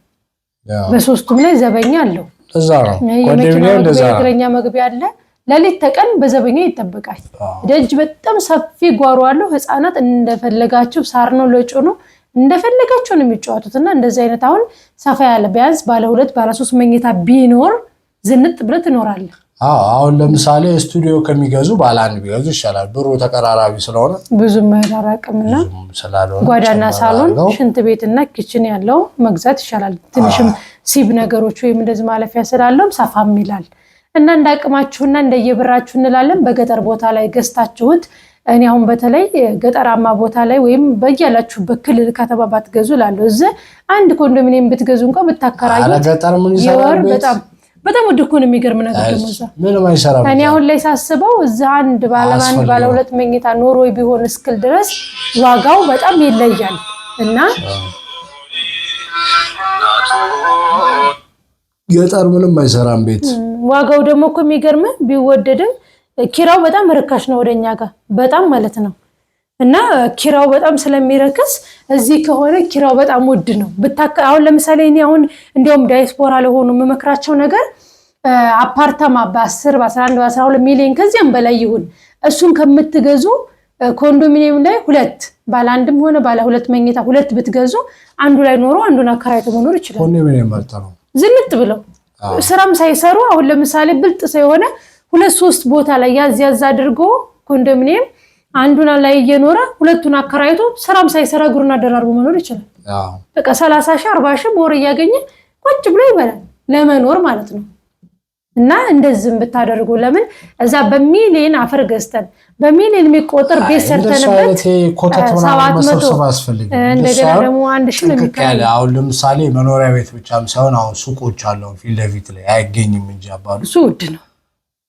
በሶስቱም ላይ ዘበኛ አለው። እዛ ነው ኮንዶሚኒየም የእግረኛ መግቢያ አለ። ለሊት ተቀን በዘበኛ ይጠበቃል። ደጅ በጣም ሰፊ ጓሮ አለው። ህፃናት እንደፈለጋችሁ ሳር ነው ለጮ ነው እንደፈለጋችሁ ነው የሚጫወቱትና እንደዚህ አይነት አሁን ሰፋ ያለ ቢያንስ ባለ 2 ባለ 3 መኝታ ቢኖር ዝንጥ ብለህ ትኖራለህ። አሁን ለምሳሌ ስቱዲዮ ከሚገዙ ባለ 1 ቢገዙ ይሻላል። ብሩ ተቀራራቢ ስለሆነ ብዙም ማይራራቅምና ጓዳና ሳሎን ሽንት ቤትና ኪችን ያለው መግዛት ይሻላል። ትንሽም ሲብ ነገሮች ወይም እንደዚህ ማለፊያ ስላለው ሰፋም ይላል እና እንዳቅማችሁና እንደየብራችሁ እንላለን። በገጠር ቦታ ላይ ገዝታችሁት እኔ አሁን በተለይ ገጠራማ ቦታ ላይ ወይም በያላችሁበት ክልል ከተማ ባትገዙ እላለሁ። እዚህ አንድ ኮንዶሚኒየም ብትገዙ እንኳን ብታከራዩት የወር በጣም ውድ እኮ ነው። የሚገርም ነገር ደግሞ እኔ አሁን ላይ ሳስበው እዚህ አንድ ባለ 1 ባለ 2 መኝታ ኖሮ ቢሆን እስክል ድረስ ዋጋው በጣም ይለያል እና ገጠር ምንም አይሰራም ቤት። ዋጋው ደግሞ እኮ የሚገርም ቢወደድም ኪራው በጣም ርካሽ ነው ወደኛ ጋር በጣም ማለት ነው። እና ኪራው በጣም ስለሚረክስ እዚህ ከሆነ ኪራው በጣም ውድ ነው። አሁን ለምሳሌ እኔ አሁን እንዲያውም ዳያስፖራ ለሆኑ መመክራቸው ነገር አፓርታማ በ10 በ11 በ12 ሚሊዮን ከዚያም በላይ ይሁን እሱን ከምትገዙ ኮንዶሚኒየም ላይ 2 ባለ 1ም ሆነ ባለ 2 መኝታ 2 ብትገዙ አንዱ ላይ ኖሮ አንዱን አከራይቶ መኖር ይችላል። ኮንዶሚኒየም ማለት ነው ዝንጥ ብለው ስራም ሳይሰሩ አሁን ለምሳሌ ብልጥ ሳይሆነ 2-3 ቦታ ላይ ያዝ አድርጎ ኮንዶሚኒየም አንዱና ላይ እየኖረ ሁለቱን አከራይቶ ስራም ሳይሰራ ጉርና ደራርቦ መኖር ይችላል። በቃ 30 ሺህ 40 ሺህ በወር እያገኘ ቁጭ ብሎ ይበላል ለመኖር ማለት ነው። እና እንደዚህም ብታደርጉ ለምን እዛ በሚሊዮን አፈር ገዝተን በሚሊዮን የሚቆጠር ቤት ሰርተንበት ኮተት ምናምን መሰብሰብ አስፈልግ እንደገና ደግሞ 1000 ነው የሚካሄድ። አሁን ለምሳሌ መኖሪያ ቤት ብቻም ሳይሆን አሁን ሱቆች አሉ ፊት ለፊት ላይ አይገኝም እንጂ አባሉ እሱ ውድ ነው።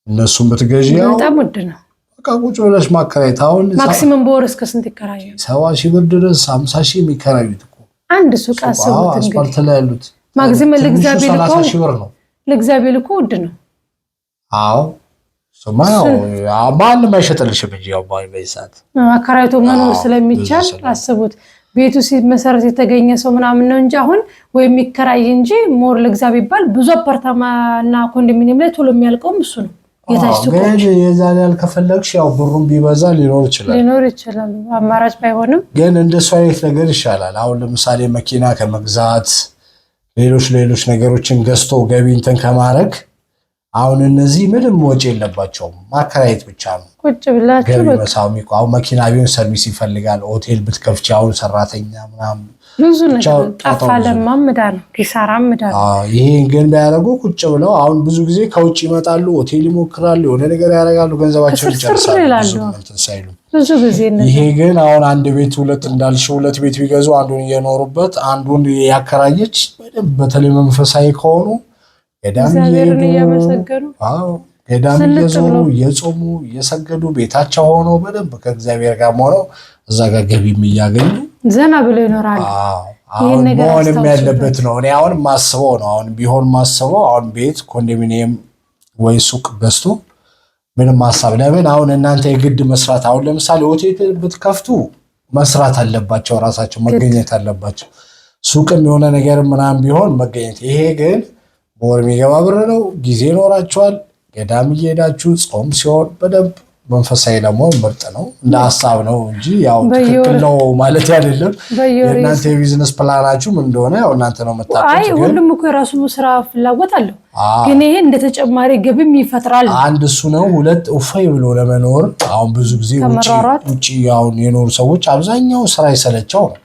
እነሱም በትገዢው በጣም ውድ ነው። በቃ ቁጭ ብለሽ ማከራየት አሁን ማክሲመም በወር እስከ ስንት ይከራያል? 70,000 ብር ድረስ 50,000 የሚከራዩት እኮ አንድ ሱቅ አስቡት እንግዲህ አስፋልት ላይ ያሉት ማክሲመም ለእግዚአብሔር እኮ 30,000 ብር ነው። ለእግዚአብሔር እኮ ውድ ነው። አዎ ሰማው ማንም አይሸጥልሽም እንጂ ያው በይሳት አከራይቶ መኖር ስለሚቻል አስቡት። ቤቱ ሲመሰረት የተገኘ ሰው ምናምን ነው እንጂ አሁን ወይ የሚከራይ እንጂ ሞር ለእግዚአብሔር ይባል ብዙ አፓርታማና ኮንዶሚኒየም ላይ ቶሎ የሚያልቀውም እሱ ነው። የታሽቱ ግን የዛን ያልከፈለግሽ ያው ብሩን ቢበዛ ሊኖር ይችላል አማራጭ ባይሆንም ግን እንደሱ አይነት ነገር ይሻላል። አሁን ለምሳሌ መኪና ከመግዛት ሌሎች ነገሮችን ገዝቶ ገቢ እንትን ከማድረግ አሁን እነዚህ ምንም ወጪ የለባቸውም ማከራየት ብቻ ነው። ቁጭ ብላችሁ ገቢ መሳሚ አሁን መኪና ቢሆን ሰርቪስ ይፈልጋል። ሆቴል ብትከፍቺ አሁን ሰራተኛ ምናምን ብዙ ነገር ጠፋለማም ዕዳ ነው ኪሳራም ዕዳ ነው። ይሄን ግን ቢያደርጉ ቁጭ ብለው አሁን ብዙ ጊዜ ከውጭ ይመጣሉ ሆቴል ይሞክራሉ የሆነ ነገር ያደርጋሉ ገንዘባቸውን ይጨርሳሉ ብዙ ጊዜ ነው። ይሄ ግን አሁን አንድ ቤት ሁለት ቤት ቢገዙ አንዱን እየኖሩበት አንዱን ያከራየች በተለይ መንፈሳዊ ከሆኑ ገዳም እየመሰገዱ ገዳም እየጾሙ እየሰገዱ ቤታቸው ሆነው በደንብ ከእግዚአብሔር ጋር ሆነው እዛ ጋር ገቢም እያገኙ ዘና ብለው ይኖራሉ። አሁን መሆንም ያለበት ነው። እኔ አሁን ማስበው ነው አሁን ቢሆን ማስበው አሁን ቤት ኮንዶሚኒየም ወይ ሱቅ ገዝቶ ምንም ሐሳብ ለምን አሁን እናንተ የግድ መስራት አሁን ለምሳሌ ሆቴል ብትከፍቱ መስራት አለባቸው ራሳቸው መገኘት አለባቸው። ሱቅም የሆነ ነገር ምናምን ቢሆን መገኘት ይሄ ግን በወር የሚገባ ብር ነው። ጊዜ ይኖራቸዋል። ገዳም እየሄዳችሁ ጾም ሲሆን በደንብ መንፈሳዊ ደግሞ ምርጥ ነው እንደ ሐሳብ ነው እንጂ ያው ትክክል ነው ማለት አይደለም። የእናንተ የቢዝነስ ፕላናችሁ ምን እንደሆነ ያው እናንተ ነው የምታውቁት። አይ ሁሉም እኮ የራሱ ስራ ፍላጎት አለው። ግን ይሄ እንደ ተጨማሪ ገቢም ይፈጥራል። አንድ እሱ ነው። ሁለት እፎይ ብሎ ለመኖር አሁን ብዙ ጊዜ ውጪ አሁን የኖሩ ሰዎች አብዛኛው ስራ ይሰለቸው ነው።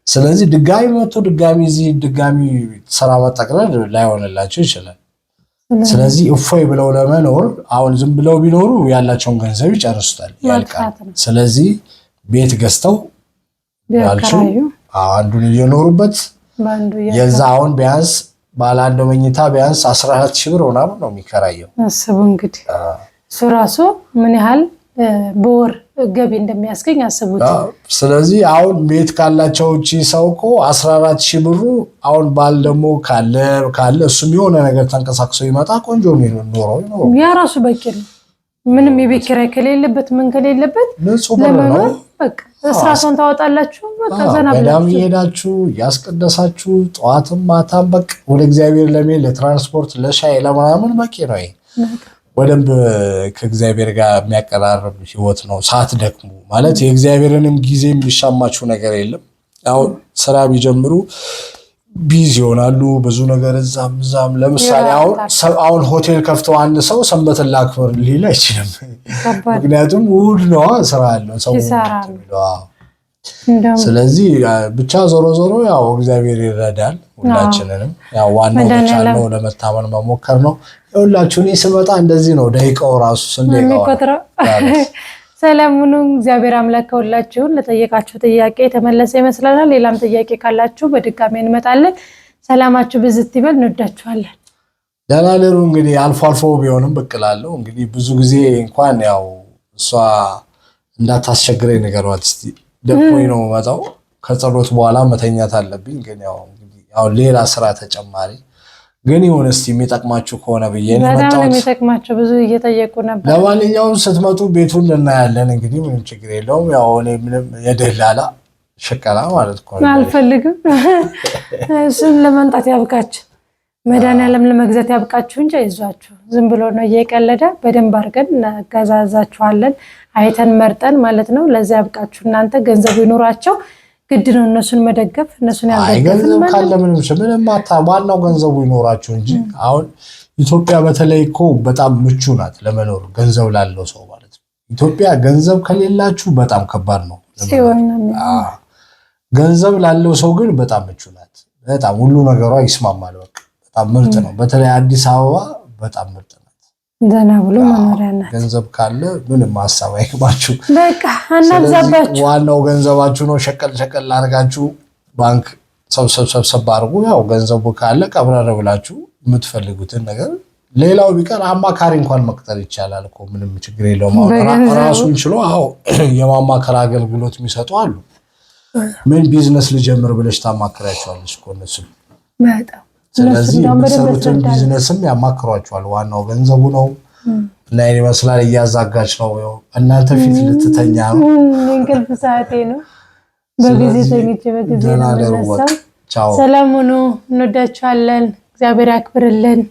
ስለዚህ ድጋሚ ስራ መጠቅለል ላይሆንላቸው ይችላል። ስለዚህ እፎይ ብለው ለመኖር አሁን ዝም ብለው ቢኖሩ ያላቸውን ገንዘብ ይጨርሱታል ያልቃል። ስለዚህ ቤት ገዝተው ያልሽው አንዱን እየኖሩበት የዛ አሁን ቢያንስ ባለ አንድ መኝታ ቢያንስ 14,000 ብር ምናምን ነው የሚከራየው። አስቡ እንግዲህ እሱ ራሱ ምን ያህል በወር ገቢ እንደሚያስገኝ አስቡት። ስለዚህ አሁን ቤት ካላቸው እቺ ሰው እኮ 14,000 ብሩ አሁን ባል ደግሞ ካለ እሱም የሆነ ነገር ተንቀሳቅሶ ይመጣ ቆንጆ ነው ኖረው ያ ራሱ በቂ ነው። ምንም የቤት ኪራይ ከሌለበት ምን ከሌለበት ለመኖር በቃ ስራውን ታወጣላችሁ። በቃ ዘና በዳም ይሄዳችሁ ያስቀደሳችሁ ጠዋትም ማታም በቃ ወደ እግዚአብሔር ለምን ለትራንስፖርት ለሻይ ለማምን በቂ ነው። ይሄ ወደንብ ከእግዚአብሔር ጋር የሚያቀራርብ ህይወት ነው። ሳትደክሙ ማለት የእግዚአብሔርንም ጊዜ የሚሻማችሁ ነገር የለም። አሁን ስራ ቢጀምሩ ቢዚ ይሆናሉ ብዙ ነገር እዛም ለምሳሌ አሁን ሆቴል ከፍተው አንድ ሰው ሰንበትን ላክብር ሊል አይችልም። ምክንያቱም እሑድ ነው ስራ ያለው ሰው። ስለዚህ ብቻ ዞሮ ያው እግዚአብሔር ይረዳል ሁላችንንም። ያው ዋናው ብቻ ነው ለመታመን መሞከር ነው። ሁላችሁን ስመጣ እንደዚህ ነው ደቂቃው ራሱ ስንደቂቃው ሰላሙን እግዚአብሔር አምላክ ሁላችሁን ለጠየቃችሁ ጥያቄ ተመለሰ ይመስላል። ሌላም ጥያቄ ካላችሁ በድጋሚ እንመጣለን። ሰላማችሁ ብዝት ይበል። እንወዳችኋለን። ደላለሩ እንግዲህ አልፎ ቢሆንም በቅላለሁ እንግዲህ ብዙ ጊዜ እንኳን ያው እሷ እንዳታስቸግረኝ ነገሯት እስቲ ደቆይ ነው መጣው ከጸሎት በኋላ መተኛት አለብኝ። ግን ያው ሌላ ስራ ተጨማሪ ግን ይሁን እስቲ የሚጠቅማችሁ ከሆነ ብዬ ነው መጣው። በጣም የሚጠቅማችሁ ብዙ እየጠየቁ ነበር። ለማንኛውም ስትመጡ ቤቱን እናያለን። እንግዲህ ምንም ችግር የለውም። ያው እኔ ምንም የደላላ ሸቀላ ማለት ነው አልፈልግም። እሱን ለማንጣት ያብቃችሁ፣ መድኃኒዓለም ለመግዛት ያብቃችሁ እንጂ አይዟችሁ። ዝም ብሎ ነው እየቀለደ። በደንብ አድርገን እናጋዛዛችኋለን አይተን መርጠን ማለት ነው። ለዚያ ያብቃችሁ። እናንተ ገንዘብ ይኖራቸው ግድ ነው እነሱን መደገፍ። እነሱን ያልደገፍን ምንም ዋናው ገንዘቡ ይኖራችሁ እንጂ አሁን ኢትዮጵያ በተለይ እኮ በጣም ምቹ ናት ለመኖር ገንዘብ ላለው ሰው ማለት ነው። ኢትዮጵያ ገንዘብ ከሌላችሁ በጣም ከባድ ነው። ገንዘብ ላለው ሰው ግን በጣም ምቹ ናት። በጣም ሁሉ ነገሯ ይስማማል። በቃ በጣም ምርጥ ነው። በተለይ አዲስ አበባ በጣም ምርጥ ናት። ዘና ብሎ መኖሪያ ናት። ገንዘብ ካለ ምንም ሐሳብ አይግባችሁ። በቃ አናብዛባችሁ። ዋናው ገንዘባችሁ ነው። ሸቀል አድርጋችሁ ባንክ ሰብሰብ አድርጉ። ያው ገንዘቡ ካለ ቀብረር ብላችሁ የምትፈልጉትን ነገር ሌላው ቢቀር አማካሪ እንኳን መቅጠር ይቻላል እኮ ምንም ችግር የለውም። ራሱን ችሎ የማማከር አገልግሎት የሚሰጡ አሉ። ምን ቢዝነስ ልጀምር ብለሽ ታማክራቸዋለሽ እኮ እነሱ። ስለዚህ የምትሰሩትን ቢዝነስም ያማክሯቸዋል። ዋናው ገንዘቡ ነው እና ይመስላል እያዛጋች ነው። እናንተ ፊት ልትተኛ ነው። እንቅልፍ ሰዓቴ ነው። በጊዜ ተኝቼ በጊዜ ነው። ሰላም ሁኑ። እንወዳችኋለን። እግዚአብሔር ያክብርልን።